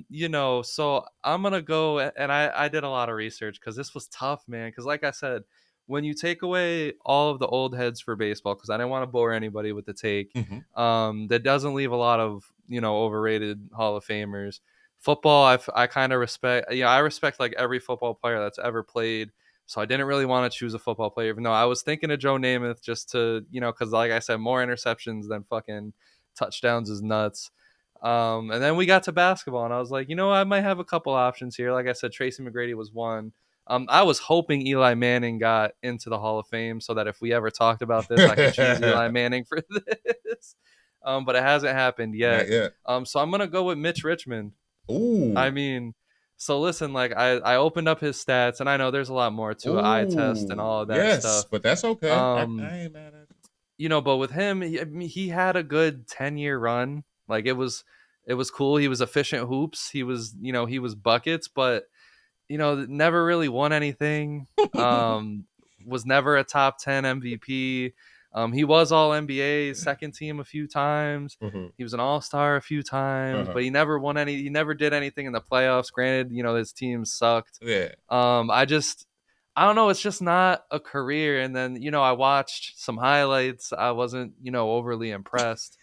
You know, so I'm gonna go and I did a lot of research because this was tough, man. Because like I said, when you take away all of the old heads for baseball, because I didn't want to bore anybody with the take, Mhm. that doesn't leave a lot of overrated Hall of Famers. Football, I kind of respect. Yeah, I respect like every football player that's ever played. So I didn't really want to choose a football player, even though I was thinking of Joe Namath just to, because like I said, more interceptions than fucking touchdowns is nuts. And then we got to basketball, and I was like, I might have a couple options here. Like I said, Tracy McGrady was one. I was hoping Eli Manning got into the Hall of Fame so that if we ever talked about this, I could choose Eli Manning for this. But it hasn't happened Not yet. yet. So I'm gonna go with Mitch Richmond. I Ooh, mean, so listen, like I opened up his stats, and I know there's a lot more to an eye test and all ooh, of that yes, stuff. but that's okay. I Um, ain't mad at but with him, I mean, he had a good 10-year run. Like it was cool. He was efficient hoops. He was buckets, but never really won anything. you. Was never a top 10 MVP. He was all NBA second team a few times. Mhm. He was an all-star a few times, Uh-huh. but he never did anything in the playoffs. Granted, his team sucked. Yeah. I don't know, it's just not a career. And then, I watched some highlights. I wasn't, overly impressed.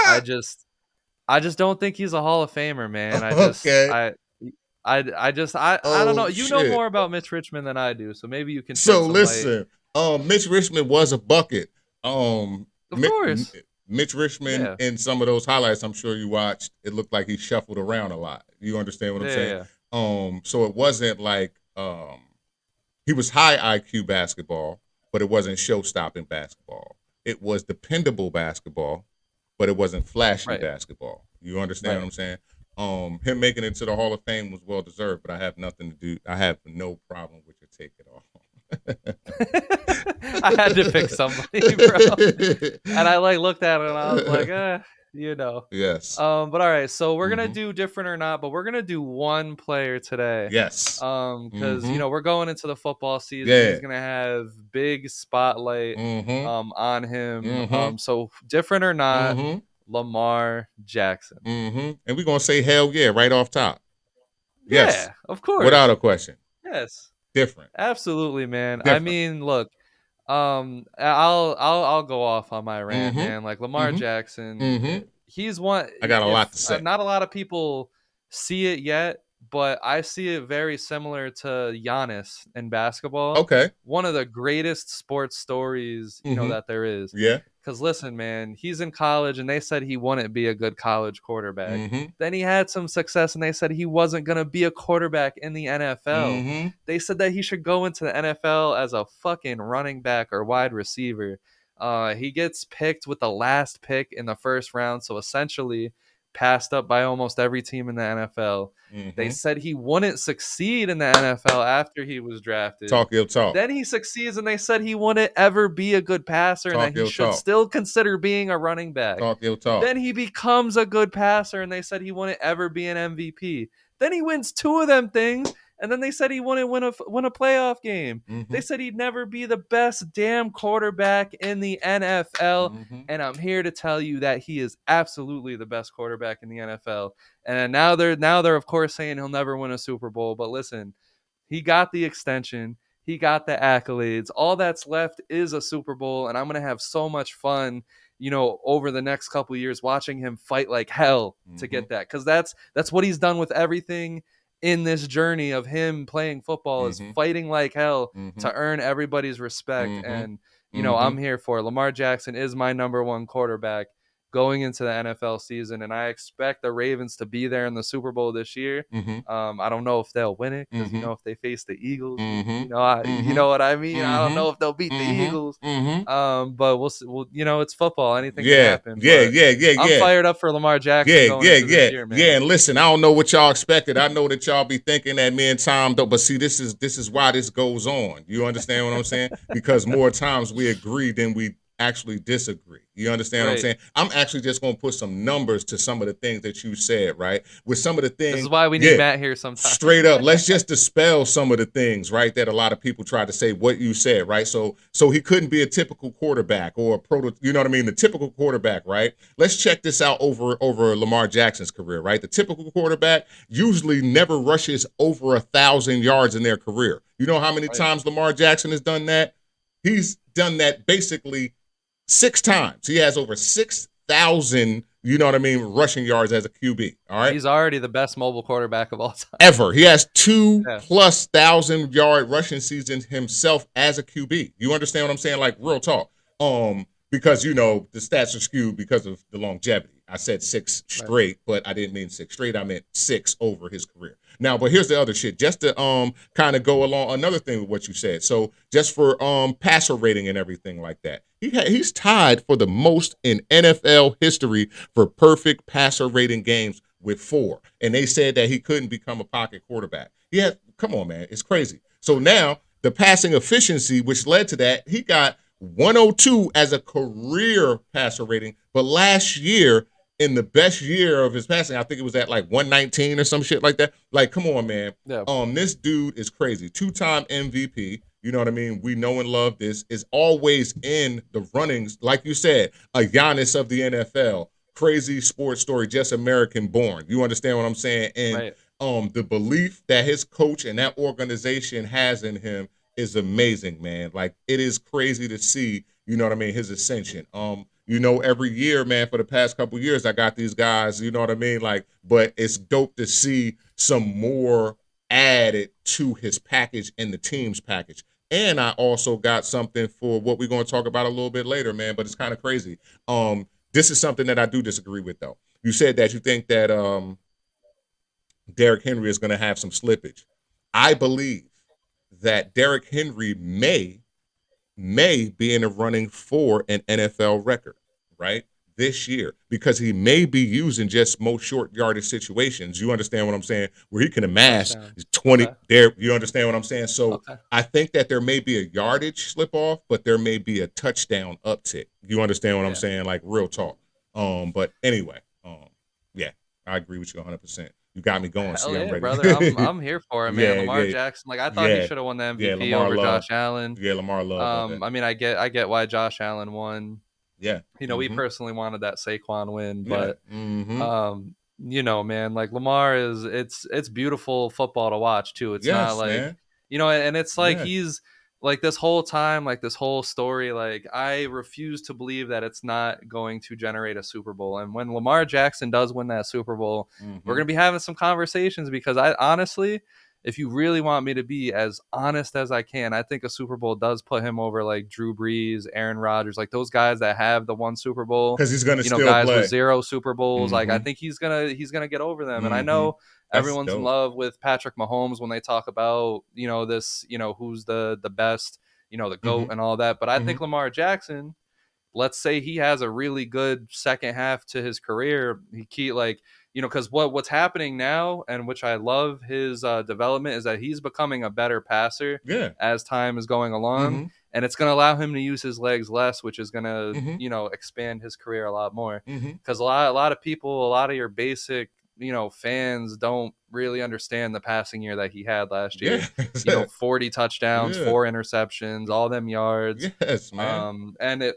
I just I just don't think he's a Hall of Famer, man. Okay. I don't know. Oh You know shit. more about Mitch Richmond than I do, so maybe you can shed So some light. listen, Mitch Richmond was a bucket. Um, Of course. Mitch Richmond Yeah. in some of those highlights, I'm sure you watched. It looked like he shuffled around a lot. You understand what I'm Yeah, saying? yeah. So it wasn't like he was high IQ basketball, but it wasn't show stopping basketball. It was dependable basketball, but it wasn't flashy Right. basketball. You understand what Right. I'm saying? Him making it to the Hall of Fame was well deserved, but I have nothing to do. I have no problem with your take at all. I had to pick somebody, bro. And I looked at it and I was like, Yes. But all right, so we're gonna Mhm. do different or not, but we're gonna do one player today. Yes. Because Mhm. we're going into the football season. Yeah. He's gonna have big spotlight Mhm. on him. Mhm. So different or not, Mhm. Lamar Jackson. Mhm. And we're gonna say hell yeah right off top. Yes. Yeah, of Without course. a question. Yes. Different. Absolutely, man. I Different. mean, look, I'll go off on my rant, Mhm. man. Like Lamar Mhm. Jackson, Mhm. he's one. I got a lot If to say. not a lot of people see it yet, but I see it very similar to Giannis in basketball. Okay. One of the greatest sports stories, Mhm. that there is. Yeah. Because listen, man, he's in college, and they said he wouldn't be a good college quarterback. Mhm. Then he had some success, and they said he wasn't going to be a quarterback in the NFL. Mhm. They said that he should go into the NFL as a fucking running back or wide receiver. He gets picked with the last pick in the first round, so essentially passed up by almost every team in the NFL. They Mhm. said he wouldn't succeed in the NFL after he was drafted. Talk your talk. Then he succeeds, and they said he wouldn't ever be a good passer and that Talk he your should talk. still consider being a running back. Talk your talk. Then he becomes a good passer, and they said he wouldn't ever be an MVP. Then he wins two of them things, and then they said he wouldn't win a playoff game. They Mhm. said he'd never be the best damn quarterback in the NFL. Mhm. And I'm here to tell you that he is absolutely the best quarterback in the NFL. And now they're of course saying he'll never win a Super Bowl. But listen, he got the extension. He got the accolades. All that's left is a Super Bowl, and I'm gonna have so much fun, over the next couple of years watching him fight like hell to Mhm. get that. Because that's what he's done with everything in this journey of him playing football is Mhm. fighting like hell to Mhm. earn everybody's respect. Mhm. And I'm Mhm. here for it. Lamar Jackson is my number one quarterback going into the NFL season, and I expect the Ravens to be there in the Super Bowl this year. Mhm. I don't know if they'll win it because Mhm. if they face the Eagles, Mhm. you Mhm. know what I mean. I don't Mhm. know if they'll beat the Mhm. Eagles, Mhm. but we'll see. Well, it's football; anything can Yeah. happen. Yeah. But Yeah. Yeah. I'm Yeah. fired up for Lamar Jackson Yeah, going yeah, into this yeah, year, man. yeah. And listen, I don't know what y'all expected. I know that y'all be thinking that me and Tom though, but see, this is why this goes on. You understand what I'm saying? Because more times we agree than we actually disagree. You understand what I'm Right. saying? I'm actually just gonna put some numbers to some of the things that you said, right? With some of the This is things, why we need yeah. Matt here sometimes. Straight up, let's just dispel some of the things, right? That a lot of people try to say what you said, right? So he couldn't be a typical quarterback or a proto, you know what I mean? The typical quarterback, right? Let's check this out over Lamar Jackson's career, right? The typical quarterback usually never rushes over 1,000 yards in their career. You know how many Right. times Lamar Jackson has done that? He's done that basically 6 times. He has over 6,000, you know what I mean, rushing yards as a QB. All right. He's already the best mobile quarterback of all time. Ever. He has two Yeah. plus 1,000-yard rushing seasons himself as a QB. You understand what I'm saying? Like real talk. Because the stats are skewed because of the longevity. I said six Right. straight, but I didn't mean six straight. I meant six over his career. Now, but here's the other shit. Just to kind of go along another thing with what you said. So just for passer rating and everything like that, he's tied for the most in NFL history for perfect passer rating games with 4. And they said that he couldn't become a pocket quarterback. Yeah, come on, man. It's crazy. So now the passing efficiency, which led to that, he got 102 as a career passer rating. But last year, in the best year of his passing, I think it was at like 119 or some shit like that. Like, come on, man. Yeah. This dude is crazy. 2-time MVP. You know what I mean? We know and love this. Is always in the runnings, like you said, a Giannis of the NFL. Crazy sports story, just American born. You understand what I'm saying? And Right. the belief that his coach and that organization has in him is amazing, man. Like it is crazy to see, you know what I mean, his ascension. Every year, man, for the past couple years, I got these guys, you know what I mean? Like, but it's dope to see some more added to his package and the team's package. And I also got something for what we're going to talk about a little bit later, man, but it's kind of crazy. This is something that I do disagree with, though. You said that you think that Derrick Henry is going to have some slippage. I believe that Derrick Henry may be in the running for an NFL record, right? this year because he may be using just most short yardage situations. You understand what I'm saying? Where he can amass Touchdown. 20 Okay. there. You understand what I'm saying? So Okay. I think that there may be a yardage slip off, but there may be a touchdown uptick. You understand what I'm Yeah. saying? Like real talk. But anyway, yeah, I agree with you 100%. You got me going. See, Hell I'm yeah, ready. brother. I'm here for it, man. Yeah, Lamar yeah, Jackson, like I thought he yeah, should have won the yeah. MVP Lamar over love. Josh Allen. Yeah, Lamar love of it. I mean, I get why Josh Allen won. Yeah. We Mm-hmm. personally wanted that Saquon win, Yeah. but Mm-hmm. man, like Lamar is it's beautiful football to watch too. It's not Yes, like, man. and it's like Yeah. he's like this whole time, like this whole story, like I refuse to believe that it's not going to generate a Super Bowl. And when Lamar Jackson does win that Super Bowl, we're Mm-hmm. gonna be having some conversations because I honestly, if you really want me to be as honest as I can, I think a Super Bowl does put him over like Drew Brees, Aaron Rodgers, like those guys that have the one Super Bowl, Because he's gonna still guys with play. 0 Super Bowls. Like I Mm-hmm. think he's gonna get over them. And I Mm-hmm. know That's everyone's in dope. love with Patrick Mahomes when they talk about, this, who's the best, the Mm-hmm. GOAT and all that. But I Mm-hmm. think Lamar Jackson, let's say he has a really good second half to his career, because what's happening now, and which I love his development, is that he's becoming a better passer Yeah. as time is going along, Mm-hmm. and it's going to allow him to use his legs less, which is going to Mm-hmm. expand his career a lot more. Mm-hmm. Because a lot of people, a lot of your basic fans don't really understand the passing year that he had last year. Yeah. 40 touchdowns, Yeah. 4 interceptions, all them yards. Yes, man. And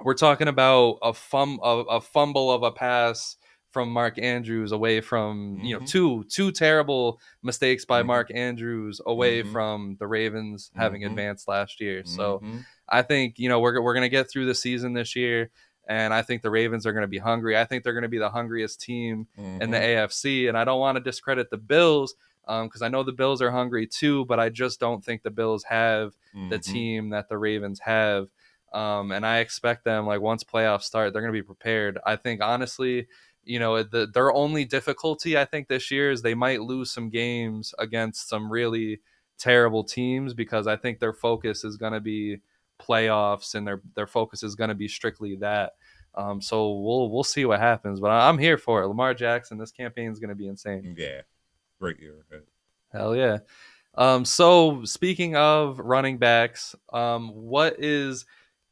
we're talking about a fumble of a pass from Mark Andrews away from, Mm-hmm. two terrible mistakes by Mm-hmm. Mark Andrews away Mm-hmm. from the Ravens having Mm-hmm. advanced last year. So Mm-hmm. I think, we're going to get through the season this year, and I think the Ravens are going to be hungry. I think they're going to be the hungriest team in the Mm-hmm. AFC, and I don't want to discredit the Bills, because I know the Bills are hungry too, but I just don't think the Bills have the Mm-hmm. team that the Ravens have. And I expect them, like once playoffs start, they're going to be prepared. I think honestly, their only difficulty I think this year is they might lose some games against some really terrible teams, because I think their focus is going to be playoffs, and their focus is going to be strictly that. So we'll see what happens, but I'm here for it. Lamar Jackson, this campaign is going to be insane. Yeah. Great year ahead. Hell yeah. So speaking of running backs, what is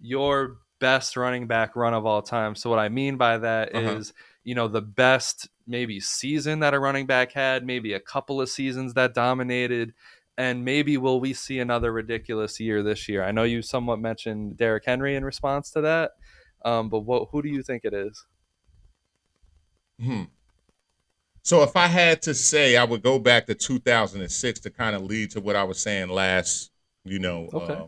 your best running back run of all time? So what I mean by that Uh-huh. is, the best maybe season that a running back had, maybe a couple of seasons that dominated, and maybe will we see another ridiculous year this year? I know you somewhat mentioned Derrick Henry in response to that, but who do you think it is? Hmm. So if I had to say, I would go back to 2006 to kind of lead to what I was saying last, you know, Okay.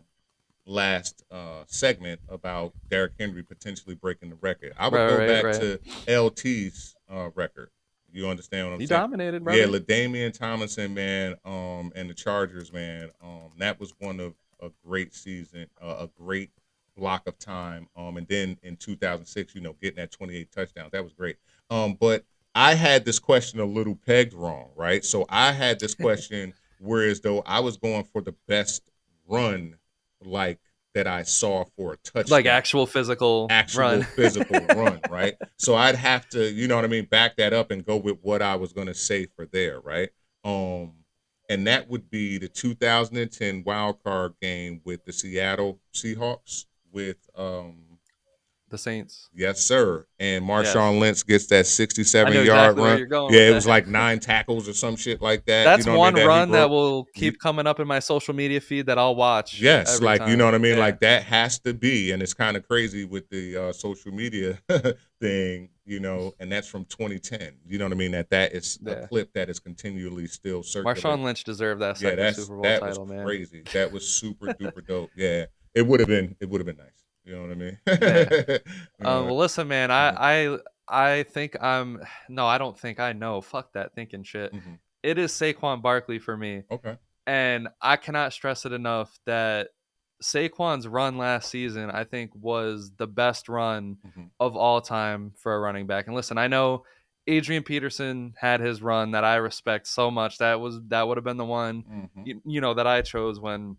last segment about Derrick Henry potentially breaking the record. I would Right, go right, back right. to LT's record. You understand what I'm He saying? dominated, Yeah, brother. LaDainian Tomlinson, man, and the Chargers, man. That was one of a great season, a great block of time. And then in 2006, getting that 28 touchdowns, that was great. But I had this question a little pegged wrong, right? So I had this question, whereas though I was going for the best run, like that I saw for a Like touchdown, actual physical actual run. physical run, right? So I'd have to, you know what I mean, back that up and go with what I was going to say for there, right? Um, and that would be the 2010 wild card game with the Seattle Seahawks with The Saints. yes, sir. And Yes. Marshawn Lynch gets that I 67 know yard exactly where run. you're going Yeah, with it was that. like 9 tackles or some shit like that. You That's know what I mean? one That he run that broke. will keep coming up in my social media feed that I'll watch Yes, every like you know time. what I mean. Yeah. Like that has to be, and it's kind of crazy with the social media thing, and that's from 2010. You know what I mean? That is a Yeah. clip that is continually still Marshawn circulating. Lynch deserved that Yeah, second Super Bowl that was title, man. crazy. That was super duper dope. Yeah, it would have been nice. You know what I Yeah. mean? Well, listen, man. Mhm, I think I'm. No, I don't think I know. Fuck that thinking shit. mhm. It is Saquon Barkley for me, Okay. and I cannot stress it enough that Saquon's run last season, I think, was the best run Mhm, of all time for a running back. And listen, I know Adrian Peterson had his run that I respect so much. That would have been the one, mhm, that I chose when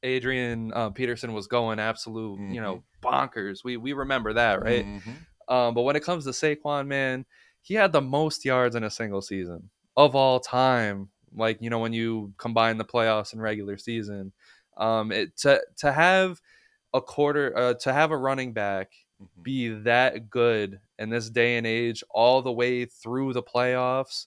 Adrian Peterson was going absolute, mhm, bonkers. We remember that, right? mhm. But when it comes to Saquon, man, he had the most yards in a single season of all time. Like, when you combine the playoffs and regular season, to have to have a running back Mm-hmm. be that good in this day and age, all the way through the playoffs,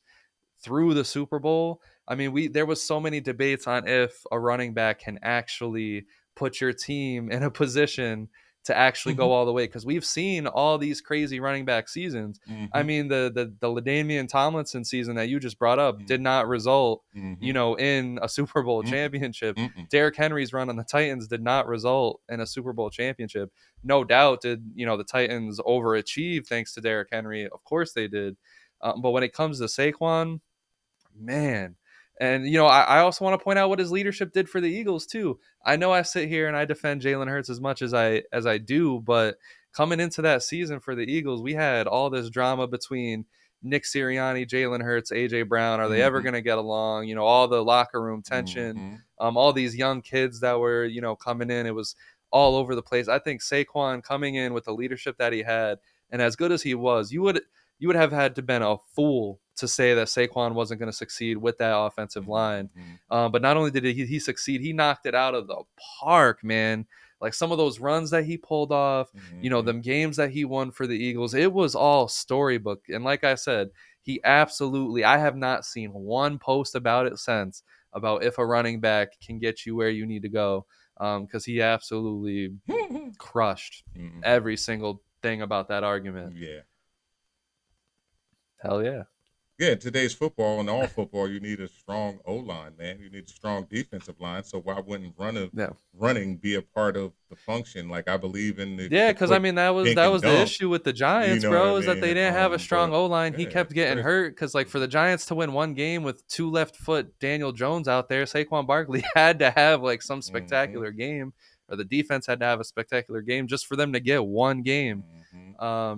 through the Super Bowl. I mean, there was so many debates on if a running back can actually put your team in a position to actually Mm-hmm. go all the way, because we've seen all these crazy running back seasons. I Mm-hmm. mean, the LaDainian Tomlinson season that you just brought up did not result, Mm-hmm. in a Super Bowl Mm-mm. championship. Mm-mm. Derrick Henry's run on the Titans did not result in a Super Bowl championship. No doubt, did the Titans overachieve thanks to Derrick Henry? Of course they did. But when it comes to Saquon, man. And I also want to point out what his leadership did for the Eagles too. I know I sit here and I defend Jalen Hurts as much as I do, but coming into that season for the Eagles, we had all this drama between Nick Sirianni, Jalen Hurts, AJ Brown. Are they ever Mm-hmm. going to get along? All the locker room tension, Mm-hmm. all these young kids that were coming in. It was all over the place. I think Saquon coming in with the leadership that he had, and as good as he was, you would have had to been a fool to say that Saquon wasn't going to succeed with that offensive line. Mm-hmm. But not only did he succeed, he knocked it out of the park, man. Like some of those runs that he pulled off, Mm-hmm. them games that he won for the Eagles, it was all storybook. And like I said, I have not seen one post about it since, about if a running back can get you where you need to go. Because he absolutely crushed Mm-hmm. every single thing about that argument. Yeah. Hell yeah. Yeah, in today's football and all football, you need a strong O line, man. You need a strong defensive line. So why wouldn't Yeah. running be a part of the function? Like I believe in Yeah, the because I quick mean that was dink and the dunk. issue with the You Giants, know what I bro, is that they mean? didn't have a strong But O line. yeah, He kept it's getting crazy. hurt because, like, for the Giants to win one game with two left foot Daniel Jones out there, Saquon Barkley had to have like some Mm-hmm. spectacular game, or the defense had to have a spectacular game just for them to get one game. Mm-hmm.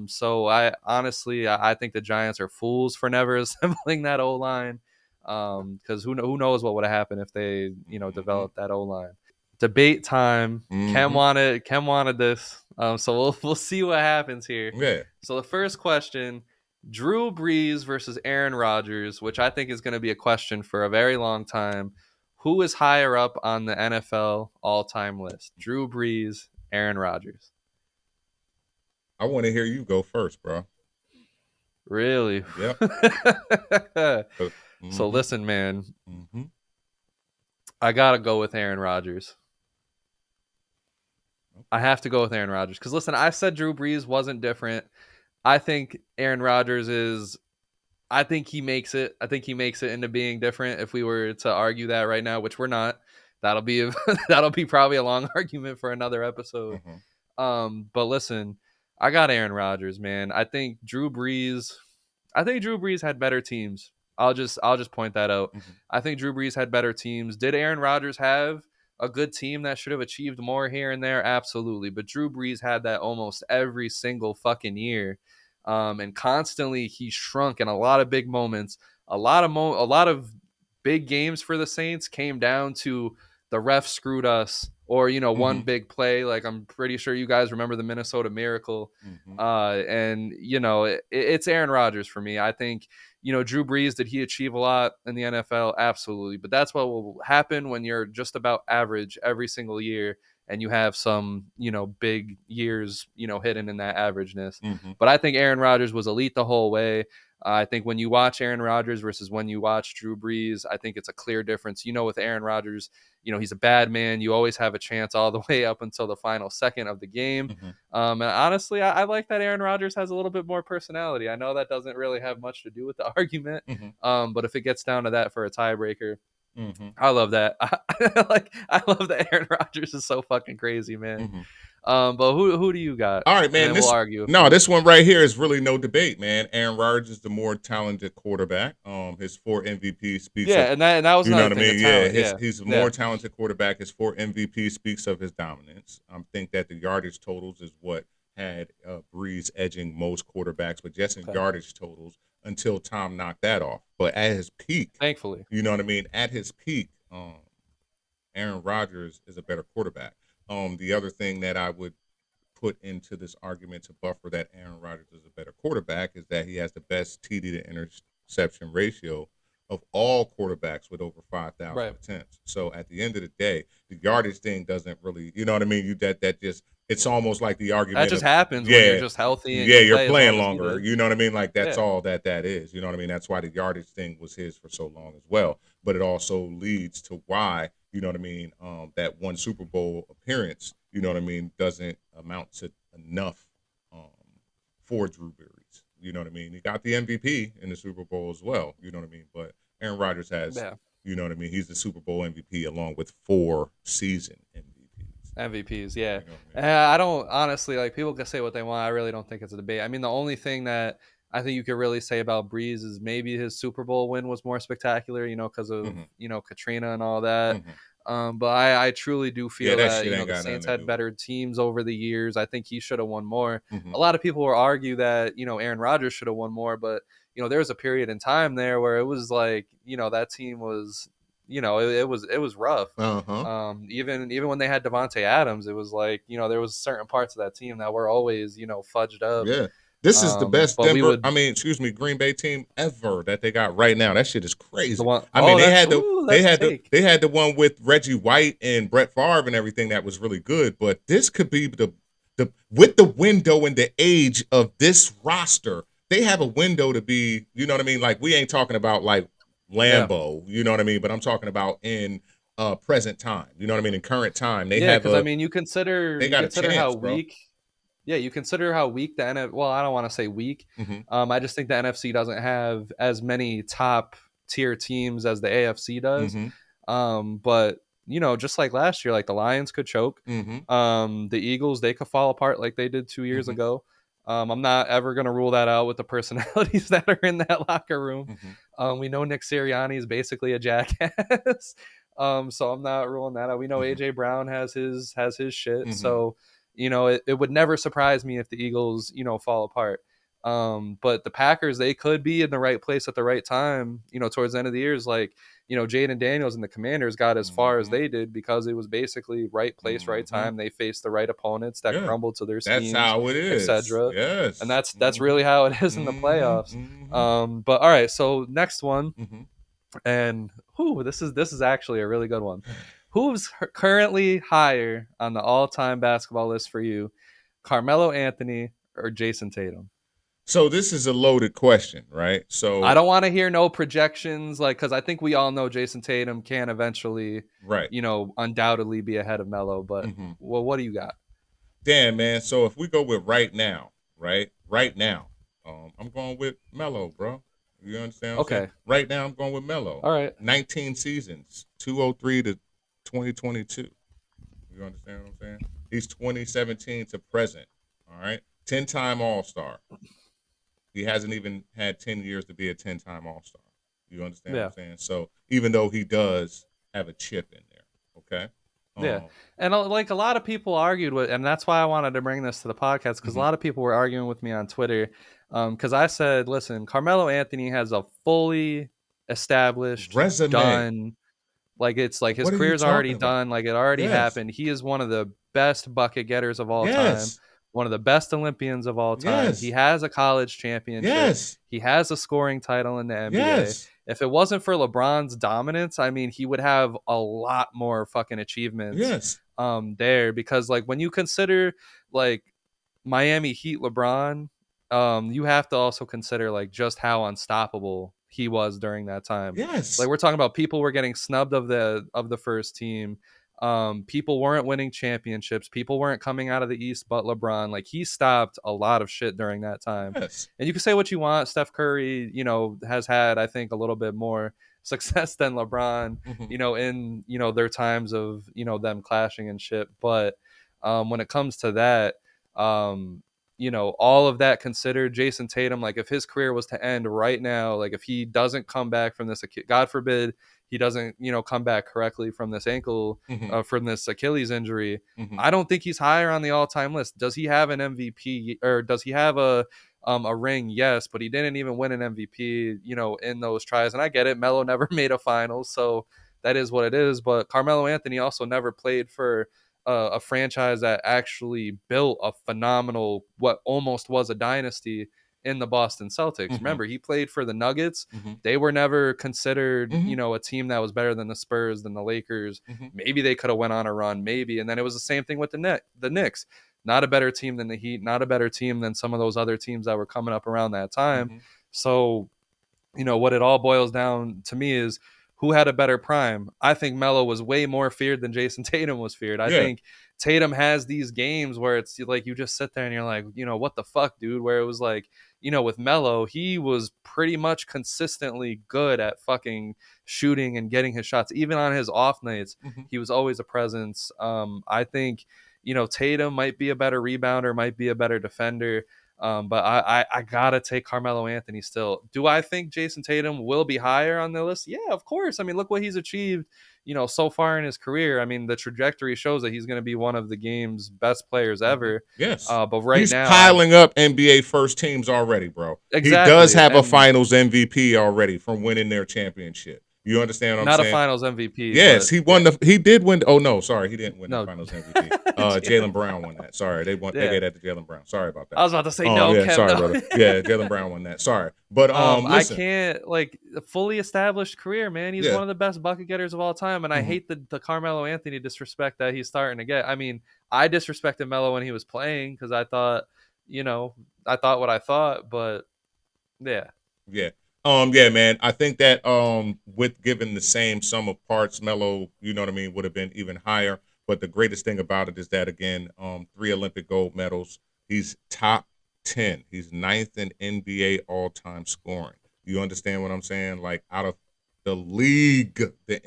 So I honestly I think the Giants are fools for never assembling that O line. Because who knows what would have happened if they Mm-hmm. developed that O line. Debate time. Mm-hmm. Kem wanted this. So we'll see what happens here. Yeah. So the first question: Drew Brees versus Aaron Rodgers, which I think is going to be a question for a very long time. Who is higher up on the NFL all-time list? Drew Brees, Aaron Rodgers. I want to hear you go first, bro. Really? Yep. So Mm-hmm. listen, man, Mm-hmm. I gotta go with Aaron Rodgers. I Okay. have to go with Aaron Rodgers because listen, I said Drew Brees wasn't different. I think Aaron Rodgers is. I think he makes it. I think he makes it into being different. If we were to argue that right now, which we're not, that'll be that'll be probably a long argument for another episode. Mm-hmm. But listen, I got Aaron Rodgers, man. I think Drew Brees. I think Drew Brees had better teams. I'll just point that out. Mm-hmm. I think Drew Brees had better teams. Did Aaron Rodgers have a good team that should have achieved more here and there? Absolutely. But Drew Brees had that almost every single fucking year. And constantly he shrunk in a lot of big moments. A lot of big games for the Saints came down to the ref screwed us, or one Mm-hmm. big play. Like, I'm pretty sure you guys remember the Minnesota Miracle. Mm-hmm. And it's Aaron Rodgers for me. I think Drew Brees, did he achieve a lot in the NFL? Absolutely. But that's what will happen when you're just about average every single year and you have some big years hidden in that averageness. Mm-hmm. But I think Aaron Rodgers was elite the whole way. I think when you watch Aaron Rodgers versus when you watch Drew Brees, I think it's a clear difference. With Aaron Rodgers, he's a bad man. You always have a chance all the way up until the final second of the game. Mm-hmm. And honestly, I like that Aaron Rodgers has a little bit more personality. I know that doesn't really have much to do with the argument, Mm-hmm. but if it gets down to that for a tiebreaker, Mm-hmm. I love that. I love that Aaron Rodgers is so fucking crazy, man. Mm-hmm. But who do you got? All right, And man. then we'll argue if No, we. this one right here is really no debate, man. Aaron Rodgers is the more talented quarterback. His 4 MVP speaks of, Yeah, and that was you know another what I thing. mean. The Yeah, talent. Yeah, he's a yeah. more talented quarterback. His 4 MVP speaks of his dominance. I think that the yardage totals is what had Brees edging most quarterbacks, but just in Okay. yardage totals until Tom knocked that off. But at his peak, Thankfully. you know what I mean. At his peak, Aaron Rodgers is a better quarterback. The other thing that I would put into this argument to buffer that Aaron Rodgers is quarterback is that he has the best TD to interception ratio of all quarterbacks with over 5,000 Right. attempts. So at the end of the day, the yardage thing doesn't really, you know what I mean? That just it's almost like the That argument just of happens when you're yeah, just healthy and yeah, you you're play as playing long as he longer. did. You know what I mean? Like that's Yeah. all that is. You know what I mean? That's why the yardage thing was his for so long as well. But it also leads to why, you know what I mean, that one Super Bowl appearance, you know what I mean, doesn't amount to enough um, for Drew Brees. You know what I mean? He got the MVP in the Super Bowl as well. You know what I mean? But Aaron Rodgers has, Yeah. you know what I mean? He's the Super Bowl MVP along with 4 season MVPs. MVPs, yeah. You know what I mean? I don't honestly like people can say what they want. I really don't think it's a debate. I mean, the only thing that I think you could really say about Breeze is maybe his Super Bowl win was more spectacular, because of Mm-hmm. Katrina and all that. Mm-hmm. But I truly do Yeah, feel that that shit ain't the got nothing Saints to had do with better teams over the years. I think he should have won more. it. Mm-hmm. A lot of people will argue that Aaron Rodgers should have won more, but there was a period in time there where it was like that team was it was rough. Uh-huh. Even when they had Devontae Adams, it was like there was certain parts of that team that were always fudged up. Yeah. This is the best But we would Green Bay team ever that they got right now. That shit is the crazy. one I mean, oh that's take. they had the one with Reggie White and Brett Favre and everything that was really good, but this could be the with the window and the age of this roster, they have a window to be, you know what I mean? Like we ain't talking about like Yeah. Lambo, you know what I mean? But I'm talking about in present time. You know what I mean? In current time. Yeah, because I mean, you consider They got a how chance, bro. weak. Yeah, you consider how weak the NFL. Well, I don't want to say weak. Mm-hmm. I just think the NFC doesn't have as many top tier teams as the AFC does. Mm-hmm. But just like last year, like the Lions could choke. Mm-hmm. The Eagles, they could fall apart like they did 2 years Mm-hmm. ago. I'm not ever going to rule that out with the personalities that are in that locker room. Mm-hmm. We know Nick Sirianni is basically a jackass. So I'm not ruling that out. We know Mm-hmm. AJ Brown has his shit. Mm-hmm. So it would never surprise me if the Eagles fall apart. But the Packers, they could be in the right place at the right time. Towards the end of the years, like Jaden Daniels and the Commanders got as far as Mm-hmm. they did because it was basically right place, right Mm-hmm. time. They faced the right opponents that Yeah, crumbled to their that's schemes, how it is. etc. And Yes. that's really how it is in the Mm-hmm. playoffs. Mm-hmm. But all right, so next one, Mm-hmm. and this is actually a really good one. Who's currently higher on the all-time basketball list for you, Carmelo Anthony or Jayson Tatum? So this is a loaded question, right? I So don't want to hear no projections, because I think we all know Jayson Tatum can eventually, right. undoubtedly be ahead of Melo. But Mm-hmm. well, what do you got? Damn, man. So if we go with right now, right? Right now, I'm going with Melo, bro. You understand what I'm saying? Okay, Right now, I'm going with Melo. all right. 19 seasons, 203 to 2022. You understand what I'm saying? He's 2017 to present. All right. 10-time All-Star. He hasn't even had 10 years to be a 10-time All-Star. You understand what Yeah. I'm saying? So even though he does have a chip in there, okay? Yeah, and like a lot of people argued with, and that's why I wanted to bring this to the podcast, because a lot of people were arguing with me on Twitter, because I said, listen, Carmelo Anthony has a fully established, resume. done, like it's like his What are you career's already talking about? done, like it already Yes. happened. He is one of the best bucket getters of all time, Yes. one of the best Olympians of all time. He Yes. has a college championship. Yes. He has a scoring title in the NBA. Yes. If it wasn't for LeBron's dominance, I mean, he would have a lot more fucking achievements Yes. there, because like when you consider like Miami Heat LeBron, you have to also consider like just how unstoppable he was during that time. Yes. Like we're talking about people were getting snubbed of the first team. People weren't winning championships. People weren't coming out of the East but LeBron. Like he stopped a lot of shit during that time. Yes. And you can say what you want. Steph Curry, has had, I think, a little bit more success than LeBron, Mhm. in, their times of, them clashing and shit. But when it comes to that, all of that considered, Jayson Tatum, like if his career was to end right now, like if he doesn't come back from this, God forbid, he doesn't, come back correctly from this ankle, Mhm. from this Achilles injury, Mhm. I don't think he's higher on the all-time list. Does he have an MVP, or does he have a ring? Yes, but he didn't even win an MVP, in those tries. And I get it. Melo never made a finals, so that is what it is. But Carmelo Anthony also never played for a franchise that actually built a phenomenal, what almost was a dynasty in the Boston Celtics. Mhm. Remember, he played for the Nuggets. Mhm. They were never considered, Mhm. a team that was better than the Spurs, than the Lakers. Mhm. Maybe they could have went on a run, maybe. And then it was the same thing with the Knicks. Not a better team than the Heat, not a better team than some of those other teams that were coming up around that time. Mhm. So, what it all boils down to me is who had a better prime. I think Melo was way more feared than Jayson Tatum was feared. I Yeah. think Tatum has these games where it's like you just sit there and you're like, what the fuck, dude? Where it was like, with Melo, he was pretty much consistently good at fucking shooting and getting his shots. Even on his off nights, Mhm. he was always a presence. I think, Tatum might be a better rebounder, might be a better defender. But I gotta take Carmelo Anthony still. Do I think Jayson Tatum will be higher on the list? Yeah, of course. I mean, look what he's achieved, so far in his career. I mean, the trajectory shows that he's going to be one of the game's best players Mhm. ever. Yes. But right He's now, piling up NBA first teams already, bro. He does exactly, have a and Finals MVP already from winning their championship. You understand what I'm not a saying? Finals MVP, Yes, but he yeah, won he did win. Oh no, sorry, he didn't win the no, Finals MVP. Jaylen Jaylen Brown Brown. won that. Sorry, they Yeah, gave that to Jaylen Brown. Sorry about I that. was about to say no, Yeah, Kev, sorry, no. brother. Yeah, Jaylen Brown won that. Sorry, but I listen, can't like a fully established career, man. He's yeah, one of the best bucket getters of all time, and I hmm hate the Carmelo Anthony disrespect that he's starting to get. I mean, I disrespected Melo when he was playing because I thought, you know, I thought what I thought, but yeah, yeah, yeah, man. I think that with given the same sum of parts, Melo, you know what I mean, would have been even higher. But the greatest thing about it is that again, 3 Olympic gold medals. He's top 10. He's ninth in NBA all-time scoring. You understand what I'm saying? Like out of the league, the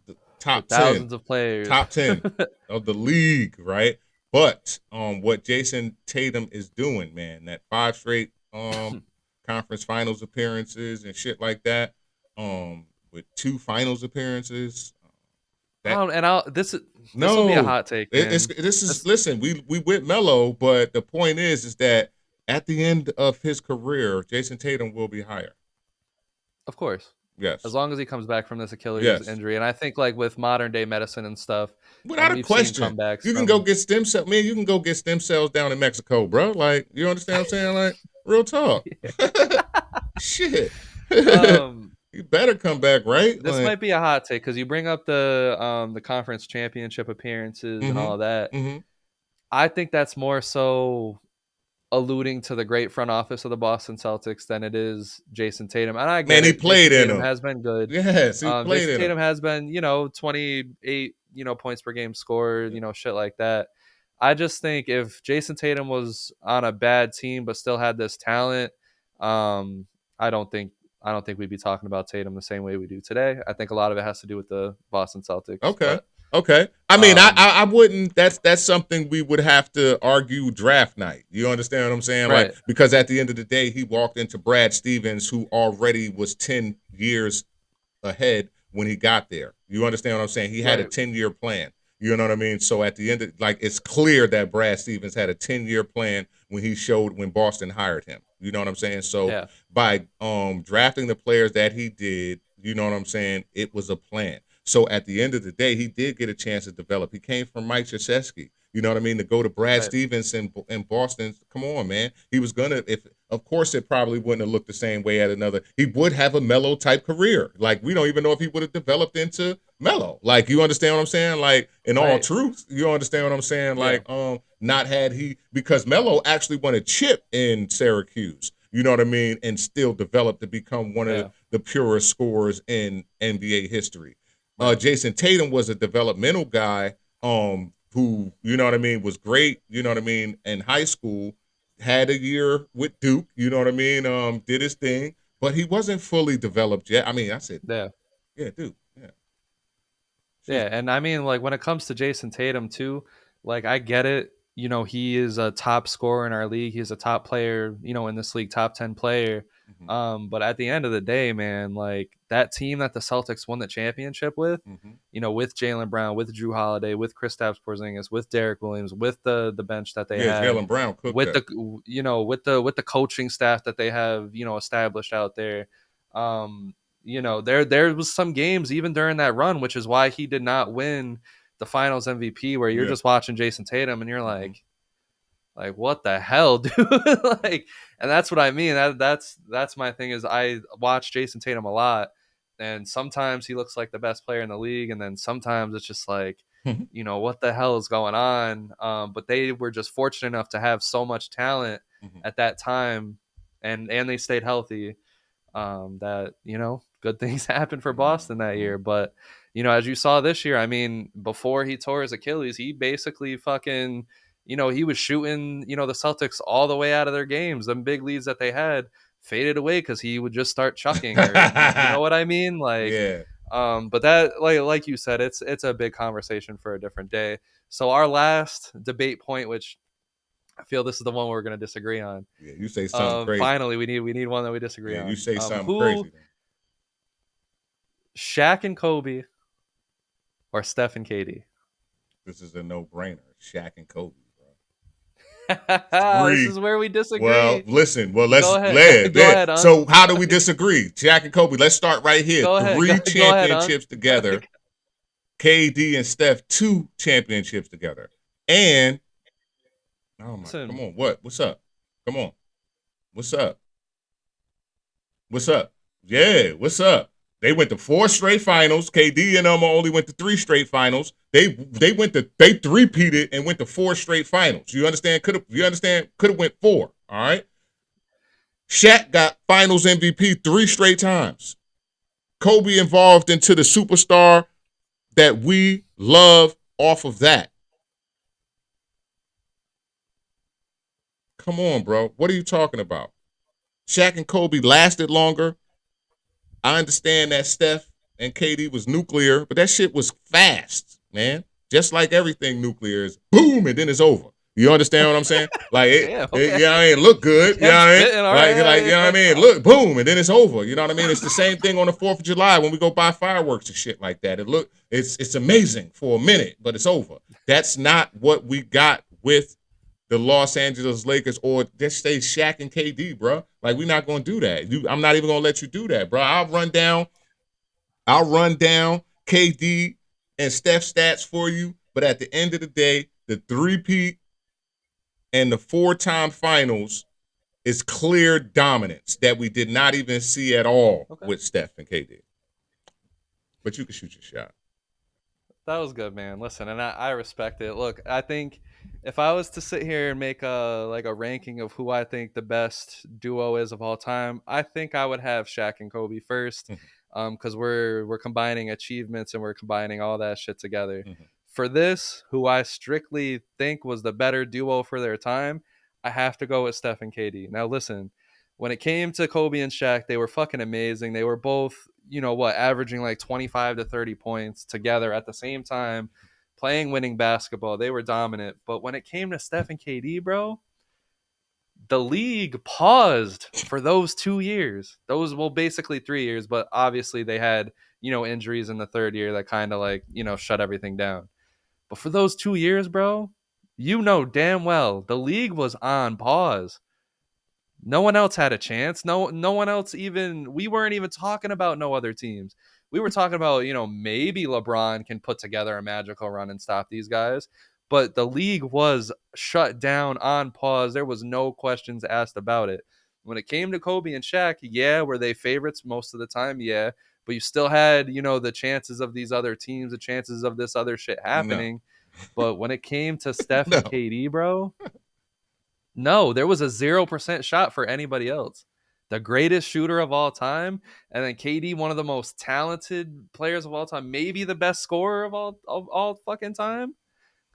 with top 10, thousands of players. top 10 of the league, right? But what Jayson Tatum is doing, man, that 5 straight conference finals appearances and shit like that, with 2 finals appearances, I that don't, and this will be a no, hot take, it's man. this is This, listen, we went Melo, but the point is that at the end of his career, Jayson Tatum will be higher. of course, as Yes, long as he comes back from this Achilles yes. injury, and I think like with modern day medicine and stuff, Without a we've seen question. comebacks You can go from. get stem cell. Man, you can go get stem cells down in Mexico, bro. Like, you understand what I'm saying? Like, real talk. Shit. um You better come back, right? This Like, might be a hot take because you bring up the conference championship appearances and mm-hmm. all that. Mm-hmm. I think that's more so alluding to the great front office of the Boston Celtics than it is Jayson Tatum. And I Man, get he it. played Jayson in Tatum them. has been good. Yes, he played Jayson in them. Tatum has been, 28, points per game scored, Yeah. shit like that. I just think if Jayson Tatum was on a bad team but still had this talent, um, I don't think I don't think we'd be talking about Tatum the same way we do today. I think a lot of it has to do with the Boston Celtics. Okay. But Okay. I mean, um, I wouldn't. That's something we would have to argue draft night. You understand what I'm saying? Like, right, because at the end of the day, he walked into Brad Stevens, who already was 10 years ahead when he got there. You understand what I'm saying? He had a right, 10-year plan. You know what I mean? So at the end of like it's clear that Brad Stevens had a 10-year plan when Boston hired him. You know what I'm saying? So yeah, by drafting the players that he did, you know what I'm saying, it was a plan. So at the end of the day, he did get a chance to develop. He came from Mike Krzyzewski. You know what I mean? To go to Brad right, Stevens in Boston. Come on, man. He was gonna if of course it probably wouldn't have looked the same way at another. He would have a Melo type career. Like we don't even know if he would have developed into Melo. Like you understand what I'm saying? Like in all right, truth, you understand what I'm saying? yeah, Like not had he because Melo actually won a chip in Syracuse. You know what I mean? And still developed to become one of yeah, the purest scorers in NBA history. right. Jayson Tatum was a developmental guy who, you know what I mean, was great, you know what I mean, in high school, had a year with Duke, you know what I mean, did his thing, but he wasn't fully developed yet. I mean, I said, Yeah. yeah, Duke, yeah. Excuse Yeah, me. and I mean, like when it comes to Jayson Tatum too, like I get it. He is a top scorer in our league. He's a top player, in this league, top 10 player. Mm-hmm, But at the end of the day, man, like that team that the Celtics won the championship mm-hmm. with Jaylen Brown, with Drew Holiday, with Kristaps Porzingis, with Derek Williams, with the bench that they Yeah, had, Jaylen Brown cooked with that. the with the coaching staff that they have, established out there. Um, there was some games even during that run, which is why he did not win the Finals MVP, where you're Yeah. just watching Jayson Tatum and you're Mm-hmm. like, Like, what the hell, dude? Like, and that's what I mean. That's my thing is I watch Jayson Tatum a lot, and sometimes he looks like the best player in the league, and then sometimes it's just like, what the hell is going on? But they were just fortunate enough to have so much talent at that time, and they stayed healthy. That good things happened for Boston that year. But as you saw this year, I mean, before he tore his Achilles, he basically fucking he was shooting the Celtics all the way out of their games. Them big leads that they had faded away because he would just start chucking, or you know what I mean, like. Yeah. But that, like you said, it's a big conversation for a different day. So our last debate point, which I feel this is the one we're going to disagree on. Yeah, you say something crazy. Finally, we need one that we disagree on. You say something crazy. Then. Shaq and Kobe, or Steph and KD? This is a no-brainer. Shaq and Kobe, bro. This is where we disagree. Well, listen. Well, let's go ahead. So how do we disagree? Shaq and Kobe. Let's start right here. Go ahead. 3 championships together. KD and Steph 2 championships together. And oh my, come on. What? What's up? Come on. What's up? What's up? Yeah, what's up? They went to 4 straight finals. KD and them only went to 3 straight finals. They three-peated and went to 4 straight finals. You understand? Could have went 4. All right. Shaq got Finals MVP 3 straight times. Kobe involved into the superstar that we love off of that. Come on, bro. What are you talking about? Shaq and Kobe lasted longer. I understand that Steph and KD was nuclear, but that shit was fast, man. Just like everything nuclear is, boom, and then it's over. You understand what I'm saying? Like, it look good. You know what I mean? You know what I mean? Look, boom, and then it's over. You know what I mean? It's the same thing on the 4th of July when we go buy fireworks and shit like that. It's amazing for a minute, but it's over. That's not what we got with the Los Angeles Lakers, or just say Shaq and KD, bro. Like, we're not going to do that. I'm not even going to let you do that, bro. I'll run down KD and Steph stats for you, but at the end of the day, the 3-peat and the 4-time finals is clear dominance that we did not even see at all with Steph and KD. But you can shoot your shot. That was good, man. Listen, and I respect it. Look, I think if I was to sit here and make a ranking of who I think the best duo is of all time, I think I would have Shaq and Kobe first, because we're combining achievements and we're combining all that shit together. For this, who I strictly think was the better duo for their time, I have to go with Steph and KD. Now, listen, when it came to Kobe and Shaq, they were fucking amazing. They were both, averaging like 25 to 30 points together at the same time, playing winning basketball. They were dominant. But when it came to Steph and KD, bro, the league paused for those 2 years. Basically 3 years, but obviously they had, injuries in the 3rd year that kind of shut everything down. But for those 2 years, bro, damn well the league was on pause. No one else had a chance. No one else we weren't even talking about no other teams. We were talking about, maybe LeBron can put together a magical run and stop these guys. But the league was shut down, on pause. There was no questions asked about it. When it came to Kobe and Shaq, yeah, were they favorites most of the time? Yeah. But you still had, the chances of these other teams, the chances of this other shit happening. No. But when it came to Steph and KD, bro, no, there was a 0% shot for anybody else. The greatest shooter of all time, and then KD, one of the most talented players of all time, maybe the best scorer of all fucking time.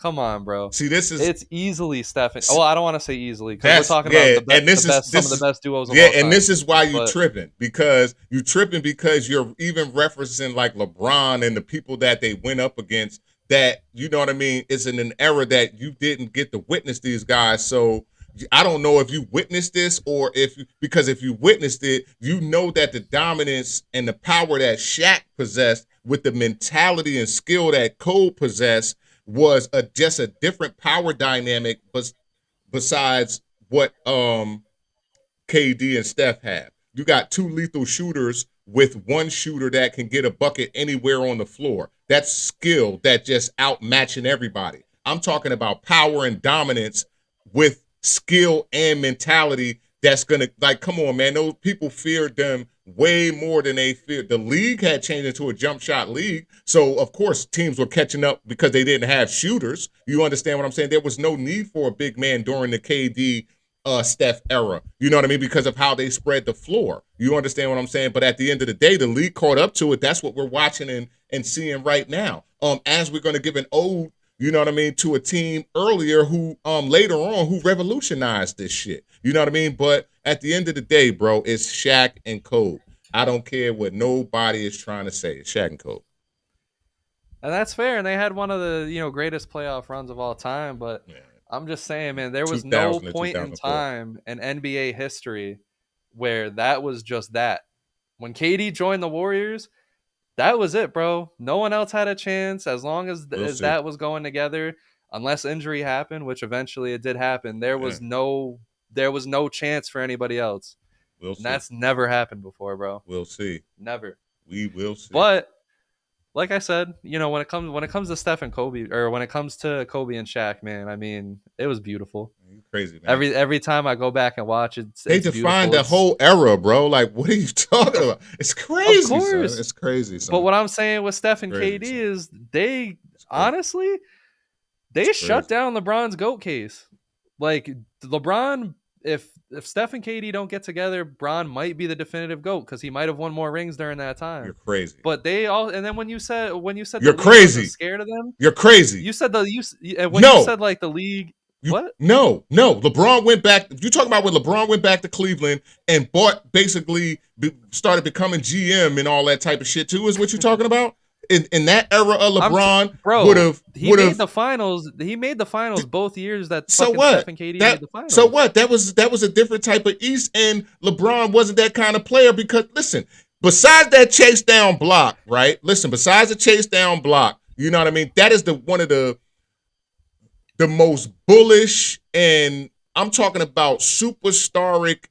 Come on, bro. See, it's easily Steph. I don't want to say easily, because we're talking about some of the best duos of all time. And this is why you're tripping, because you're even referencing like LeBron and the people that they went up against. That, you know what I mean, is in an era that you didn't get to witness these guys. So I don't know if you witnessed this, or because if you witnessed it, you know that the dominance and the power that Shaq possessed with the mentality and skill that Cole possessed was just a different power dynamic besides what KD and Steph have. You got 2 lethal shooters with 1 shooter that can get a bucket anywhere on the floor. That's skill that just outmatching everybody. I'm talking about power and dominance with skill and mentality that's gonna, like, come on, man. Those people feared them way more than they feared. The league had changed into a jump shot league. So of course teams were catching up because they didn't have shooters. You understand what I'm saying? There was no need for a big man during the KD Steph era. You know what I mean? Because of how they spread the floor. You understand what I'm saying? But at the end of the day, the league caught up to it. That's what we're watching and seeing right now. As we're going to give an ode, you know what I mean, to a team earlier who later on who revolutionized this shit. You know what I mean? But at the end of the day, bro, it's Shaq and Kobe. I don't care what nobody is trying to say. It's Shaq and Kobe. And that's fair. And they had one of the greatest playoff runs of all time. But Yeah. I'm just saying, man, there was no 2000 to point in 2004. time in NBA history where that was just that. When KD joined the Warriors, that was it, bro. No one else had a chance as long as, We'll as see. that was going together. Unless injury happened, which eventually it did happen, there was no chance for anybody else. We'll And see. that's never happened before, bro. We'll see. Never. We will see. But like I said, when it comes to Steph and Kobe, or when it comes to Kobe and Shaq, man, I mean, it was beautiful. You crazy, man. Every time I go back and watch it, They it's defined beautiful. the whole era, bro. Like, what are you talking about? It's crazy, Of course. son. It's crazy, son. But what I'm saying with Steph and Crazy, KD son. is they honestly they shut down LeBron's GOAT case. Like LeBron, if Steph and KD don't get together, Bron might be the definitive GOAT because he might have won more rings during that time. You're crazy. But they all, and then when you said You're the league crazy. wasn't scared of them, You're crazy. you said you said like the league. What? No. LeBron went back. You talking about when LeBron went back to Cleveland and basically started becoming GM and all that type of shit too? Is what you're talking about? In that era of LeBron, he made the finals. He made the finals both years that Steph and KD made the finals. So what? That was a different type of East, and LeBron wasn't that kind of player because listen, besides that chase down block, right? Listen, besides the chase down block, you know what I mean? That is one of the most bullish, and I'm talking about superstaric,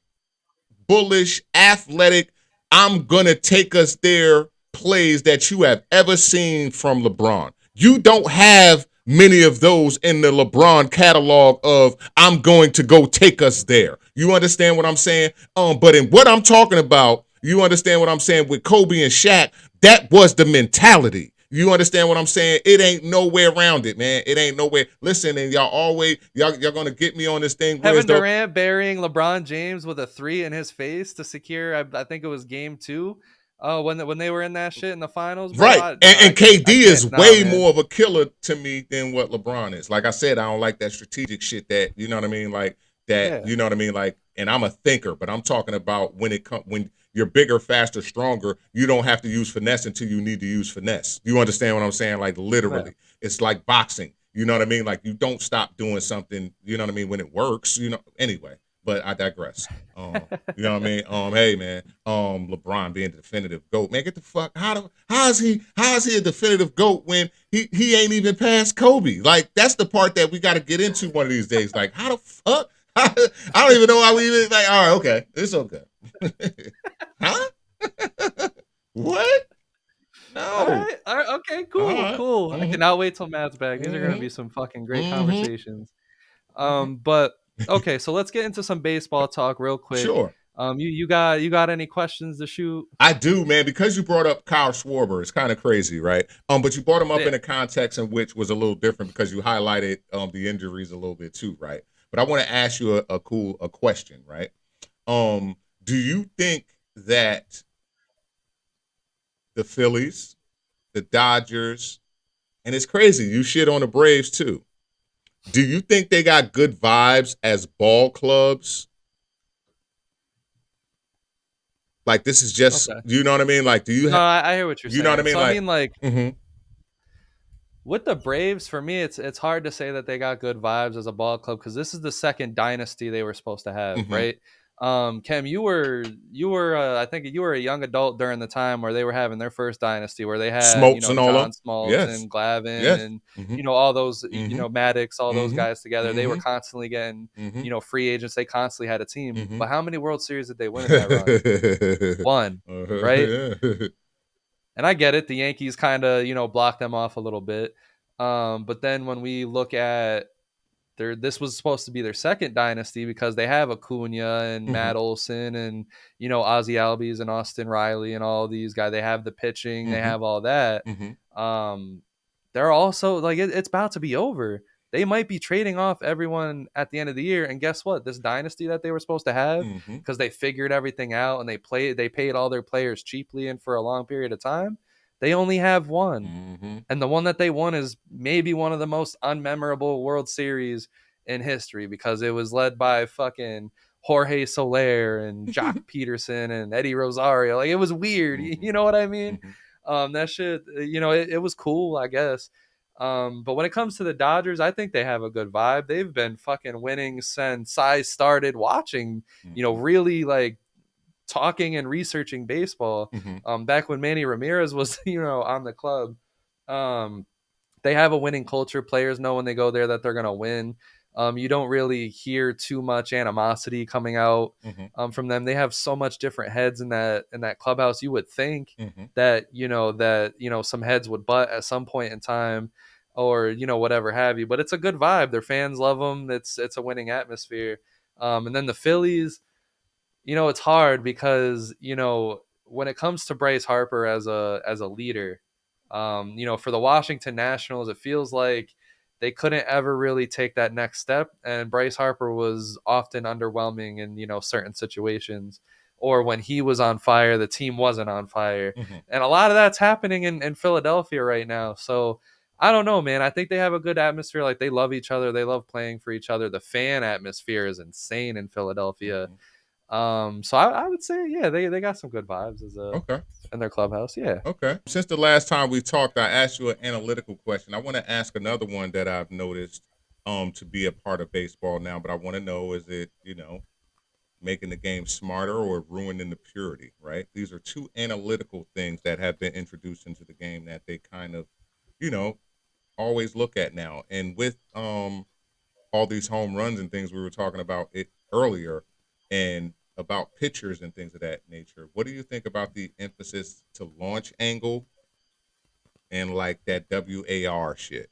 bullish, athletic, I'm gonna take us there plays that you have ever seen from LeBron. You don't have many of those in the LeBron catalog of I'm going to go take us there. You understand what I'm saying? But in what I'm talking about, you understand what I'm saying with Kobe and Shaq, that was the mentality. You understand what I'm saying? It ain't no way around it, man. It ain't no way. Listen, and y'all gonna get me on this thing. Kevin Durant burying LeBron James with a 3 in his face to secure, I think it was game 2. When they were in that shit in the finals, bro. Right. And KD is way more of a killer to me than what LeBron is. Like I said, I don't like that strategic shit that, you know what I mean? Like that, yeah. You know what I mean? Like, and I'm a thinker, but I'm talking about when you're bigger, faster, stronger, you don't have to use finesse until you need to use finesse. You understand what I'm saying? Like literally, right. It's like boxing. You know what I mean? Like you don't stop doing something, you know what I mean, when it works, anyway. But I digress. You know what I mean? Hey man, LeBron being the definitive GOAT. Man, get the fuck how is he a definitive GOAT when he ain't even past Kobe? Like that's the part that we got to get into one of these days. Like how the fuck? I don't even know how we even like. All right, okay, it's okay. Huh? What? No. All right, okay, cool, cool. Mm-hmm. I cannot wait till Matt's back. These are gonna be some fucking great conversations. But. Okay, so let's get into some baseball talk real quick. Sure. You got any questions to shoot? I do, man, because you brought up Kyle Schwarber. It's kind of crazy, right? But you brought him up in a context in which was a little different because you highlighted the injuries a little bit too, right? But I want to ask you a question, right? Do you think that the Phillies, the Dodgers, and it's crazy, you shit on the Braves too. Do you think they got good vibes as ball clubs? Like this is just, you know what I mean? Like, do you? No, I hear what you're saying. You know what I mean? So, like, I mean, like mm-hmm. With the Braves, for me, it's hard to say that they got good vibes as a ball club because this is the second dynasty they were supposed to have, right? Kem, you were I think you were a young adult during the time where they were having their first dynasty where they had Smoltz and all John Smoltz and Glavine and all those Maddox, all those guys together. They were constantly getting free agents. They constantly had a team. But how many World Series did they win in that run? One, right? And I get it. The Yankees kind of blocked them off a little bit. But then when we look at this was supposed to be their second dynasty because they have Acuna and Mhm. Matt Olson and Ozzie Albies and Austin Riley and all these guys. They have the pitching, they Mhm. have all that. Mhm. Um, they're also like it's about to be over. They might be trading off everyone at the end of the year, and guess what? This dynasty that they were supposed to have Mhm. because they figured everything out and they paid all their players cheaply and for a long period of time. They only have one. Mhm. And the one that they won is maybe one of the most unmemorable World Series in history because it was led by fucking Jorge Soler and Jock Peterson and Eddie Rosario. Like it was weird. Mhm. You know what I mean? Mhm. That shit, it was cool, I guess. But when it comes to the Dodgers, I think they have a good vibe. They've been fucking winning since I started watching, Mhm. really like talking and researching baseball. Mhm. Back when Manny Ramirez was, on the club. Um, they have a winning culture. Players know when they go there that they're going to win. You don't really hear too much animosity coming out Mhm. from them. They have so much different heads in that clubhouse. You would think Mhm. that some heads would butt at some point in time, or whatever have you. But it's a good vibe. Their fans love them. It's a winning atmosphere. And then the Phillies, it's hard because when it comes to Bryce Harper as a leader, for the Washington Nationals, it feels like they couldn't ever really take that next step, and Bryce Harper was often underwhelming in certain situations, or when he was on fire, the team wasn't on fire, Mhm. and a lot of that's happening in Philadelphia right now. So I don't know, man. I think they have a good atmosphere. Like they love each other. They love playing for each other. The fan atmosphere is insane in Philadelphia. Mhm. So I would say, yeah, they got some good vibes Okay. in their clubhouse. Yeah. Okay. Since the last time we talked, I asked you an analytical question. I want to ask another one that I've noticed to be a part of baseball now, but I want to know, is it, making the game smarter or ruining the purity, right? These are two analytical things that have been introduced into the game that they kind of, you know, always look at now. And with all these home runs and things we were talking about it earlier and about pitchers and things of that nature. What do you think about the emphasis to launch angle and like that WAR shit?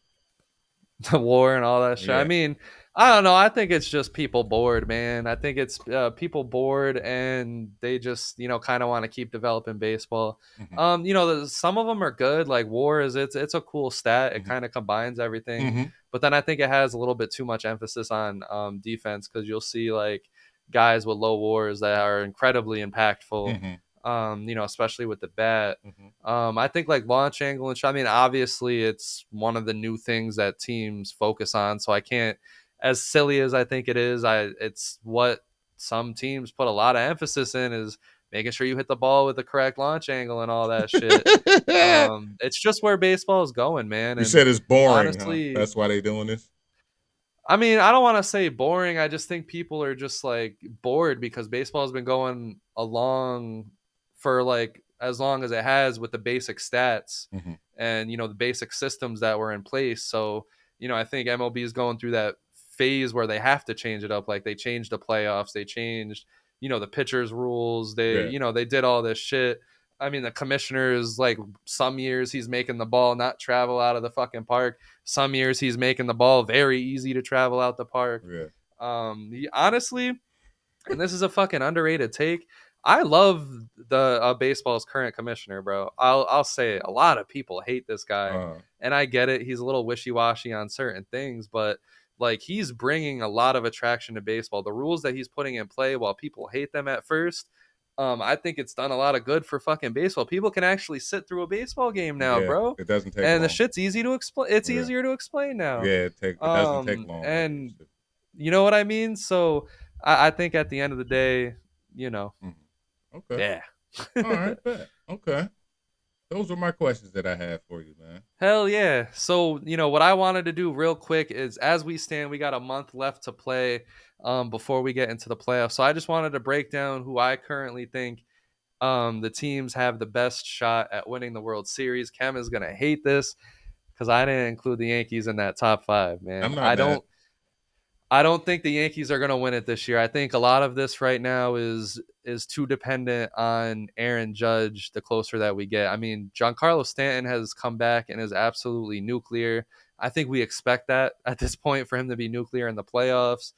The war and all that shit. I Yeah. mean, I don't know. I think it's just people bored, man. I think it's people bored and they just, kind of want to keep developing baseball. Hmm. Some of them are good. Like war it's a cool stat. It Hmm. kind of combines everything. Hmm. But then I think it has a little bit too much emphasis on defense because you'll see like guys with low wars that are incredibly impactful. Hmm. Especially with the bat. Hmm. I think like launch angle and shot. I mean, obviously, it's one of the new things that teams focus on. So I can't, as silly as I think it is, it's what some teams put a lot of emphasis in is making sure you hit the ball with the correct launch angle and all that shit. It's just where baseball is going, man. You And said it's boring, huh? honestly, That's why they doing this. I mean, I don't want to say boring. I just think people are just like bored because baseball has been going along for like as long as it has with the basic stats Hmm. and the basic systems that were in place. So, I think MLB is going through that phase where they have to change it up. Like they changed the playoffs, they changed, the pitchers rules. They, Yeah. they did all this shit. I mean, the commissioner is like some years he's making the ball not travel out of the fucking park. Some years he's making the ball very easy to travel out the park. Yeah. Honestly, and this is a fucking underrated take. I love the baseball's current commissioner, bro. I'll say it. A lot of people hate this guy, Uh. and I get it. He's a little wishy washy on certain things, but like he's bringing a lot of attraction to baseball. The rules that he's putting in play, while people hate them at first, I think it's done a lot of good for fucking baseball. People can actually sit through a baseball game now, Yeah. bro, It doesn't take and the long. shit's easy to explain. It's Yeah. easier to explain now. Yeah. It doesn't take long like it And used to. you know what I mean? So I think at the end of the day, you know, Hmm. Okay. yeah. All right. Bet. Okay. Those are my questions that I have for you, man. Hell yeah. So, what I wanted to do real quick is as we stand, we got a month left to play before we get into the playoffs. So I just wanted to break down who I currently think the teams have the best shot at winning the World Series. Cam is going to hate this because I didn't include the Yankees in that top five, man. I'm not I mad. don't I don't think the Yankees are going to win it this year. I think a lot of this right now is too dependent on Aaron Judge the closer that we get. I mean, Giancarlo Stanton has come back and is absolutely nuclear. I think we expect that at this point for him to be nuclear in the playoffs.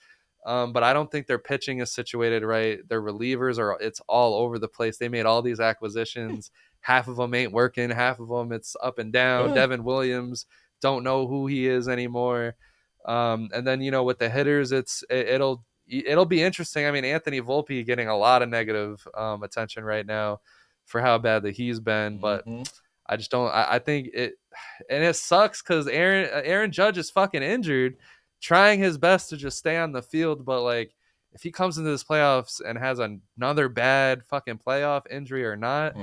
But I don't think their pitching is situated right. Their relievers it's all over the place. They made all these acquisitions. Half of them ain't working. Half of them it's up and down. Devin Williams, don't know who he is anymore. And then, with the hitters, it'll be interesting. I mean, Anthony Volpe getting a lot of negative attention right now for how bad that he's been, but I just don't. I think it, and it sucks because Aaron Judge is fucking injured, trying his best to just stay on the field, but like if he comes into this playoffs and has another bad fucking playoff injury or not,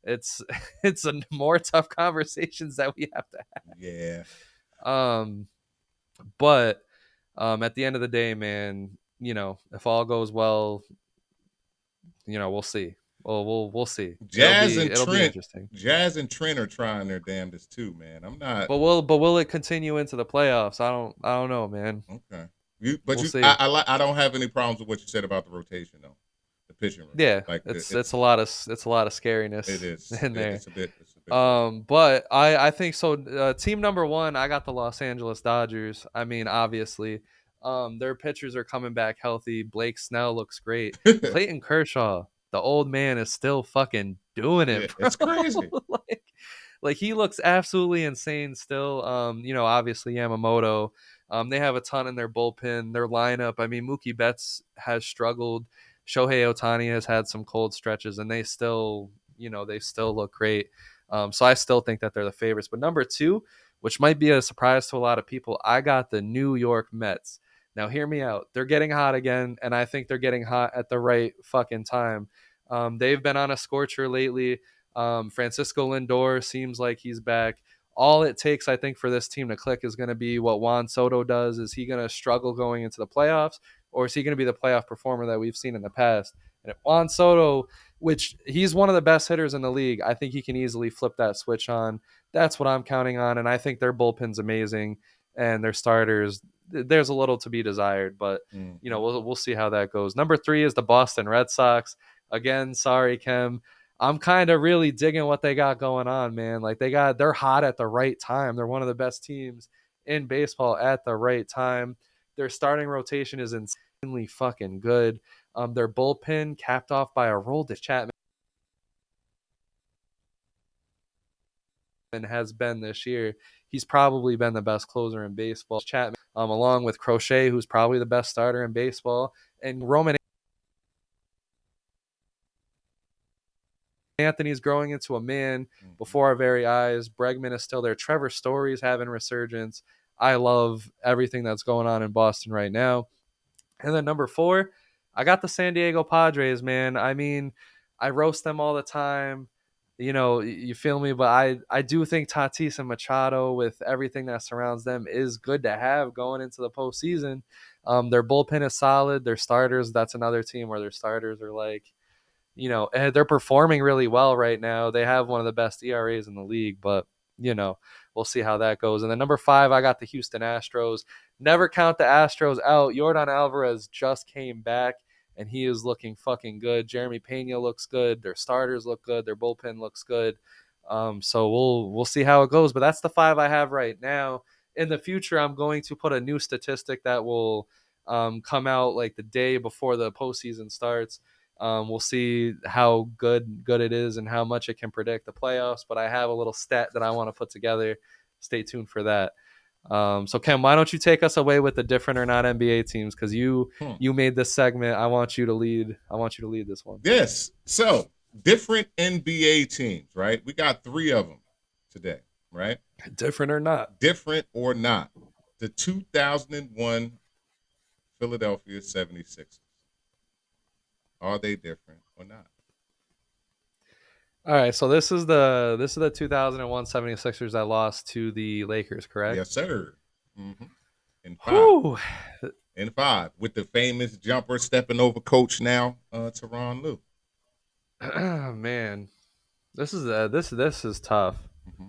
it's a more tough conversations that we have to have. Yeah. But at the end of the day, man, if all goes well, we'll see. We'll see. It'll be interesting. Jazz and Trent are trying their damnedest too, man. I'm not. But will it continue into the playoffs? I don't know, man. Okay. I don't have any problems with what you said about the rotation though. The pitching. Yeah, like it's a lot of scariness. It is in there. It's a bit. But I think so. Team number one, I got the Los Angeles Dodgers. I mean, obviously, their pitchers are coming back healthy. Blake Snell looks great. Clayton Kershaw, the old man, is still fucking doing it. Yeah, it's crazy. like he looks absolutely insane still. Obviously Yamamoto. They have a ton in their bullpen, their lineup. I mean, Mookie Betts has struggled. Shohei Ohtani has had some cold stretches, and they still look great. So I still think that they're the favorites. But number two, which might be a surprise to a lot of people, I got the New York Mets. Now, hear me out. They're getting hot again, and I think they're getting hot at the right fucking time. They've been on a scorcher lately. Francisco Lindor seems like he's back. All it takes, I think, for this team to click is going to be what Juan Soto does. Is he going to struggle going into the playoffs, or is he going to be the playoff performer that we've seen in the past? And if Juan Soto, which he's one of the best hitters in the league, I think he can easily flip that switch on. That's what I'm counting on, and I think their bullpen's amazing, and their starters, there's a little to be desired, but we'll see how that goes. Number three is the Boston Red Sox. Again, sorry, Kem. I'm kind of really digging what they got going on, man. Like they're hot at the right time. They're one of the best teams in baseball at the right time. Their starting rotation is insanely fucking good. Their bullpen capped off by a Aroldis Chapman has been this year. He's probably been the best closer in baseball. Chapman, along with Crochet, who's probably the best starter in baseball, and Roman Anthony's growing into a man before our very eyes. Bregman is still there. Trevor Story's having resurgence. I love everything that's going on in Boston right now. And then number four, I got the San Diego Padres, man. I mean, I roast them all the time. You feel me? But I do think Tatis and Machado, with everything that surrounds them, is good to have going into the postseason. Their bullpen is solid. Their starters, that's another team where their starters are like, they're performing really well right now. They have one of the best ERAs in the league, but, we'll see how that goes. And then number five, I got the Houston Astros. Never count the Astros out. Yordan Alvarez just came back, and he is looking fucking good. Jeremy Pena looks good. Their starters look good. Their bullpen looks good. So we'll see how it goes. But that's the five I have right now. In the future, I'm going to put a new statistic that will come out like the day before the postseason starts. We'll see how good it is and how much it can predict the playoffs. But I have a little stat that I want to put together. Stay tuned for that. So Ken, why don't you take us away with the different or not NBA teams? Because you made this segment. I want you to lead this one. Yes. So different NBA teams, right? We got three of them today, right? Different or not. Different or not. The 2001 Philadelphia 76ers. Are they different or not? All right, so this is the 2001 76ers that lost to the Lakers, correct? Yes, sir. Mm-hmm. In five, with the famous jumper stepping over coach now, Tyronn Lue. Man, this is tough. Mm-hmm.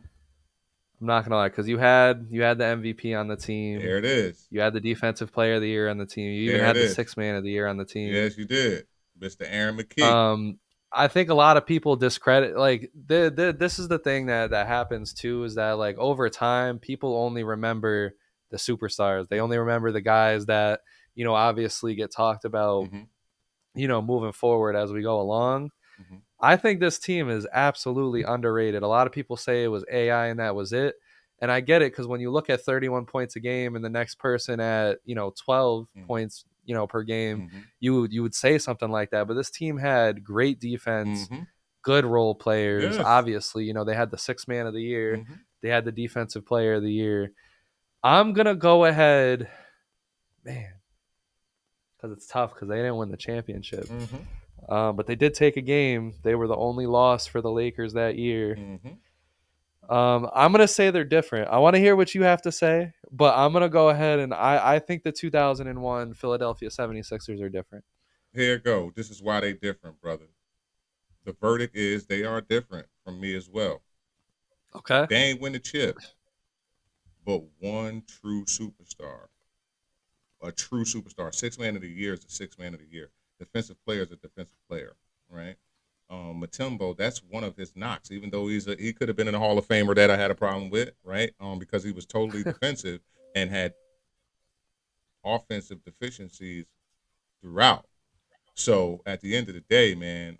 I'm not gonna lie, because you had the MVP on the team. There it is. You had the defensive player of the year on the team. You even had the sixth man of the year on the team. Yes, you did. Mr. Aaron McKee. I think a lot of people discredit like this is the thing that happens too is that like over time people only remember the superstars. They only remember the guys that obviously get talked about Mm-hmm. moving forward as we go along. Mm-hmm. I think this team is absolutely underrated. A lot of people say it was AI and that was it. And I get it because when you look at 31 points a game and the next person at 12 Mm-hmm. points per game, Mm-hmm. you would say something like that. But this team had great defense, Mm-hmm. good role players. Yes. Obviously, they had the sixth man of the year, Mm-hmm. they had the defensive player of the year. I'm gonna go ahead, man, because it's tough because they didn't win the championship. Mm-hmm. But they did take a game. They were the only loss for the Lakers that year. Mm-hmm. I'm gonna say they're different. I want to hear what you have to say, but I'm gonna go ahead and I think the 2001 Philadelphia 76ers are different. Here it go. This is why they different, brother. The verdict is they are different from me as well. Okay. They ain't win the chip, but one true superstar. A true superstar. Six man of the year is a six man of the year. Defensive player is a defensive player, right? Matumbo, that's one of his knocks. Even though he could have been in the Hall of Famer that I had a problem with, right? Because he was totally defensive and had offensive deficiencies throughout. So at the end of the day, man,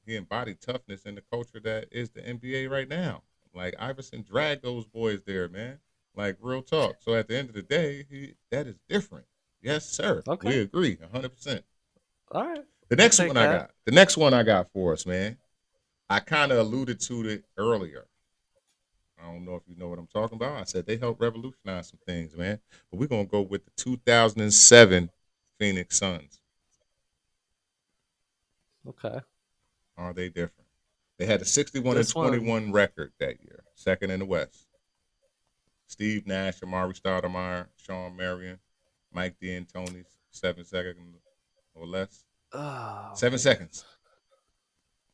he embodied toughness in the culture that is the NBA right now. Like Iverson dragged those boys there, man. Like real talk. So at the end of the day, that is different. Yes, sir. Okay. We agree, 100%. All right. The We'll next take one I that. got. The next one I got for us, man. I kind of alluded to it earlier. I don't know if you know what I'm talking about. I said they helped revolutionize some things, man. But we're gonna go with the 2007 Phoenix Suns. Okay. Are they different? They had a 61 and This one. 21 record that year, second in the West. Steve Nash, Amari Stoudemire, Sean Marion, Mike D'Antoni, 7 seconds or less. Oh, 7 seconds.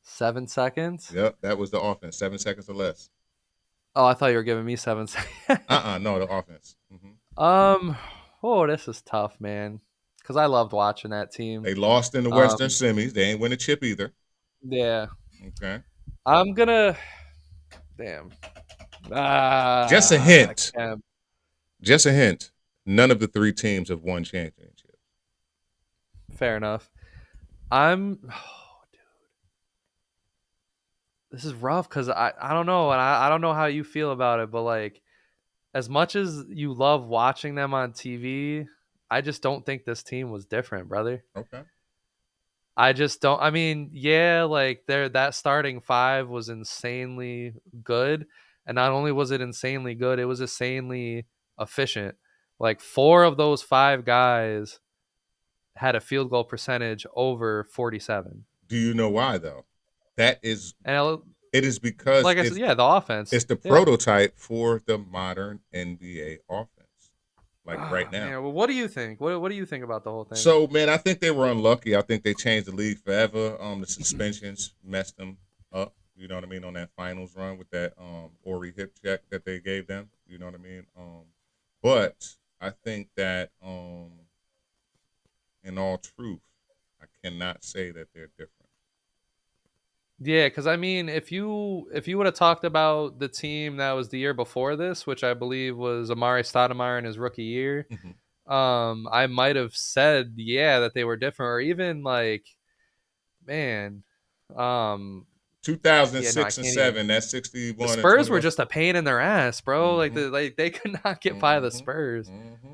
7 seconds. Yep, that was the offense. 7 seconds or less. Oh, I thought you were giving me 7 seconds. No, the offense. um. Oh, this is tough, man. Because I loved watching that team. They lost in the Western Um. semis. They ain't win a chip either. Yeah. Okay. I'm gonna. Damn. Just a Ah. hint. Cam. Just a hint. None of the three teams have won championships. Fair enough. I'm. Oh, dude, this is rough because I don't know, and I don't know how you feel about it, but like, as much as you love watching them on TV, I just don't think this team was different, brother. Okay. I just don't. I mean, yeah, like that starting five was insanely good, and not only was it insanely good, it was insanely efficient. Like four of those five guys had a field goal percentage over 47. Do you know why though? That is And it is because like I said, yeah, the offense. it's the Yeah. prototype for the modern NBA offense. Like right Oh, now. man, well, what do you think? What do you think about the whole thing? So man, I think they were unlucky. I think they changed the league forever. The suspensions messed them up. You know what I mean on that finals run with that Ori hip check that they gave them. You know what I mean. But I think that in all truth, I cannot say that they're different. Yeah, because I mean, if you would have talked about the team that was the year before this, which I believe was Amari Stoudemire in his rookie year, Mm-hmm. I might have said yeah that they were different, or even like, man, um, yeah, no, I 2006 and can't even. seven. That's The 61 and Spurs were 21. just a pain in their ass, bro. Like Mm-hmm. they could not get by the Mm-hmm. Spurs. Mm-hmm.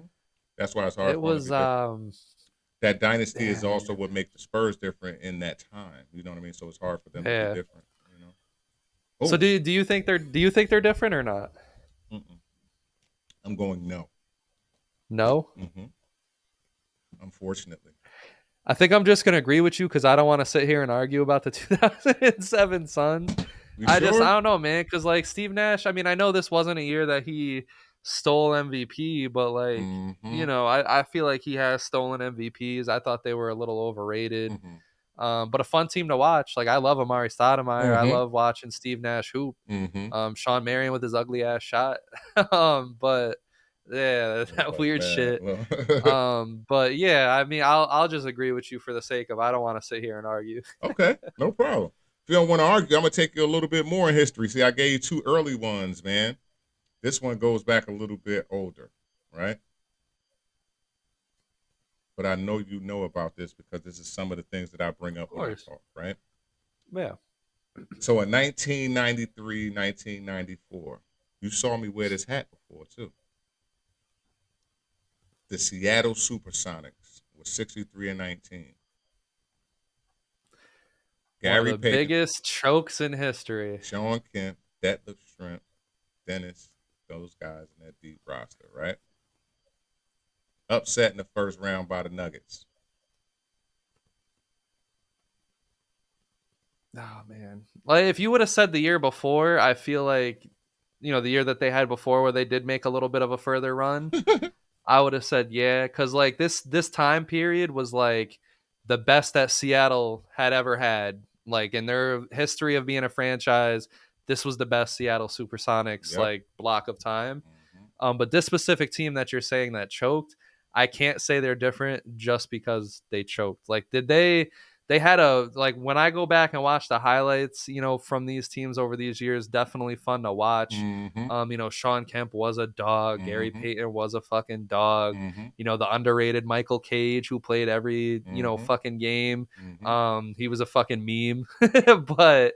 That's why it's hard It for them to was be different. That dynasty is damn, also what makes the Spurs different in that time. You know what I mean? So it's hard for them to be yeah. different. You know. So Oh, do you think they're different or not? mm-mm. I'm going no. No. Mm-hmm. Unfortunately. I think I'm just gonna agree with you because I don't want to sit here and argue about the 2007 Suns. You I sure? don't know, man. Because like Steve Nash, I mean, I know this wasn't a year that he stole MVP, but like Mm-hmm. I feel like he has stolen MVPs. I thought they were a little overrated. Mm-hmm. But a fun team to watch. Like I love Amari Stoudemire. I Mm-hmm. love watching Steve Nash hoop. Mm-hmm. Sean Marion with his ugly ass shot. But Yeah, It's that like, weird man, shit. look. But yeah, I mean, I'll just agree with you for the sake of I don't want to sit here and argue. Okay, no problem. If you don't want to argue, I'm gonna take you a little bit more in history. See, I gave you two early ones, man. This one goes back a little bit older, right? But I know you know about this because this is some of the things that I bring Of up when I course. talk, right? Yeah. So in 1993, 1994, you saw me wear this hat before too. The Seattle Supersonics was 63-19. One of Gary the Payton, biggest chokes in history. Sean Kemp, Detlef Schrempf, Dennis, those guys in that deep roster, right? Upset in the first round by the Nuggets. Oh man. Like if you would have said the year before, I feel like the year that they had before where they did make a little bit of a further run, I would have said yeah, because like this time period was like the best that Seattle had ever had. Like in their history of being a franchise, this was the best Seattle Supersonics Yep. like block of time. Mm-hmm. But this specific team that you're saying that choked, I can't say they're different just because they choked. Like, did they had a like when I go back and watch the highlights, from these teams over these years, definitely fun to watch. Mm-hmm. Sean Kemp was a dog. Gary Mm-hmm. Payton was a fucking dog. Mm-hmm. The underrated Michael Cage who played every, Mm-hmm. fucking game. Mm-hmm. He was a fucking meme. But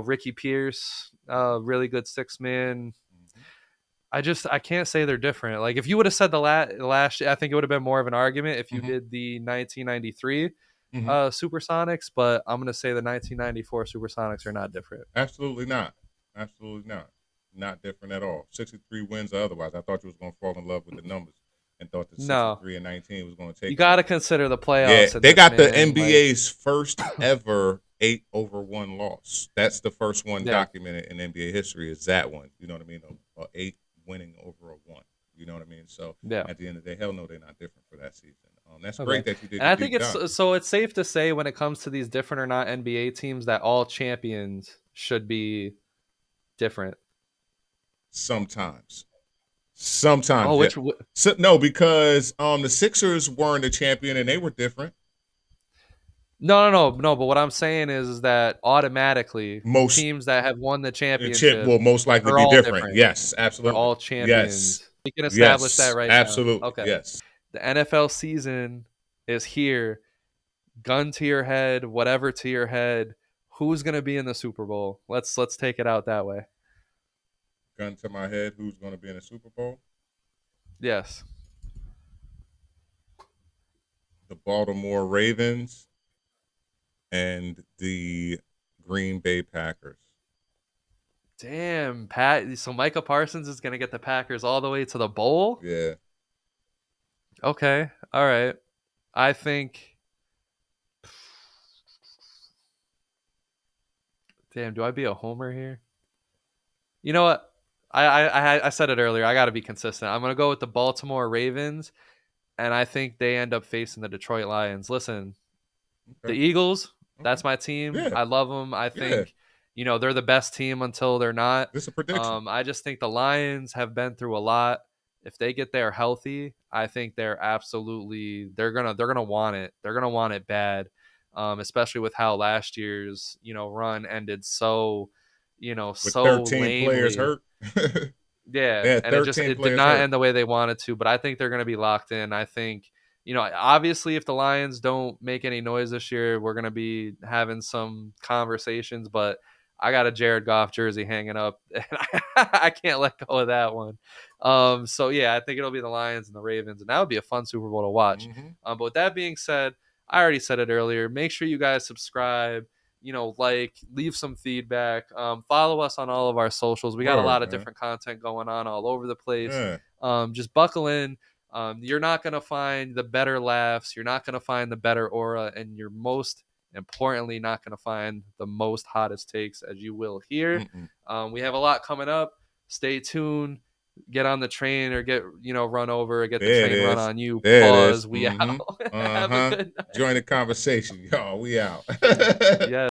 Ricky Pierce, really good six man. Mm-hmm. I can't say they're different. Like if you would have said the last, I think it would have been more of an argument if you Mm-hmm. did the 1993 Mm-hmm. Supersonics, but I'm gonna say the 1994 Supersonics are not different. Absolutely not. Absolutely not. Not different at all. 63 wins or otherwise. I thought you was going to fall in love with the numbers and thought that No, 63 and 19 was going to you take got them. to consider the Yeah, playoffs in they this, got the man. Like, NBA's first ever 8-over-1 loss. That's the first one yeah, documented in NBA history is that one. You know what I mean? A 8 winning over a 1. You know what I mean? So yeah. at the end of the day, hell no, they're not different for that season. That's Okay. great that you did And your I think deep dive. it's safe to say when it comes to these different or not NBA teams that all champions should be different. Sometimes. Oh, Sometimes, yeah. So, no, because the Sixers weren't a champion and they were different. No. But what I'm saying is that automatically Most teams that have won the chip championship will most likely are be all different. different. Yes, They're absolutely. all Yes. champions. We can establish that Yes. right now. Absolutely. Okay. Yes. The NFL season is here. Gun to your head, whatever to your head. Who's going to be in the Super Bowl? Let's take it out that way. Gun to my head, who's going to be in the Super Bowl? Yes. The Baltimore Ravens and the Green Bay Packers. Damn, Pat. So Micah Parsons is going to get the Packers all the way to the bowl? Yeah. Okay. All right. I think. Damn, do I be a homer here? You know what? I said it earlier. I got to be consistent. I'm going to go with the Baltimore Ravens, and I think they end up facing the Detroit Lions. Listen, the Okay. Eagles, Okay. that's my team. Yeah. I love them. I Yeah. think, they're the best team until they're not. This is a prediction. I just think the Lions have been through a lot. If they get there healthy, I think they're gonna want it. They're gonna want it bad, especially with how last year's run ended so With so 13 players lamely. hurt. Yeah, They had and 13 it did players not hurt. end the way they wanted to, but I think they're going to be locked in. I think, obviously if the Lions don't make any noise this year, we're going to be having some conversations, but I got a Jared Goff jersey hanging up and I can't let go of that one. So yeah, I think it'll be the Lions and the Ravens, and that would be a fun Super Bowl to watch. Mm-hmm. But with that being said, I already said it earlier. Make sure you guys subscribe, leave some feedback, follow us on all of our socials. We got a lot of different content going on all over the place. Yeah. Just buckle in. You're not going to find the better laughs. You're not going to find the better aura, and you're most importantly not going to find the most hottest takes, as you will here. We have a lot coming up. Stay tuned. Get on the train or get run over or get the train run on you. Pause. We out. Have a good night. Join the conversation, y'all. We out. Yes.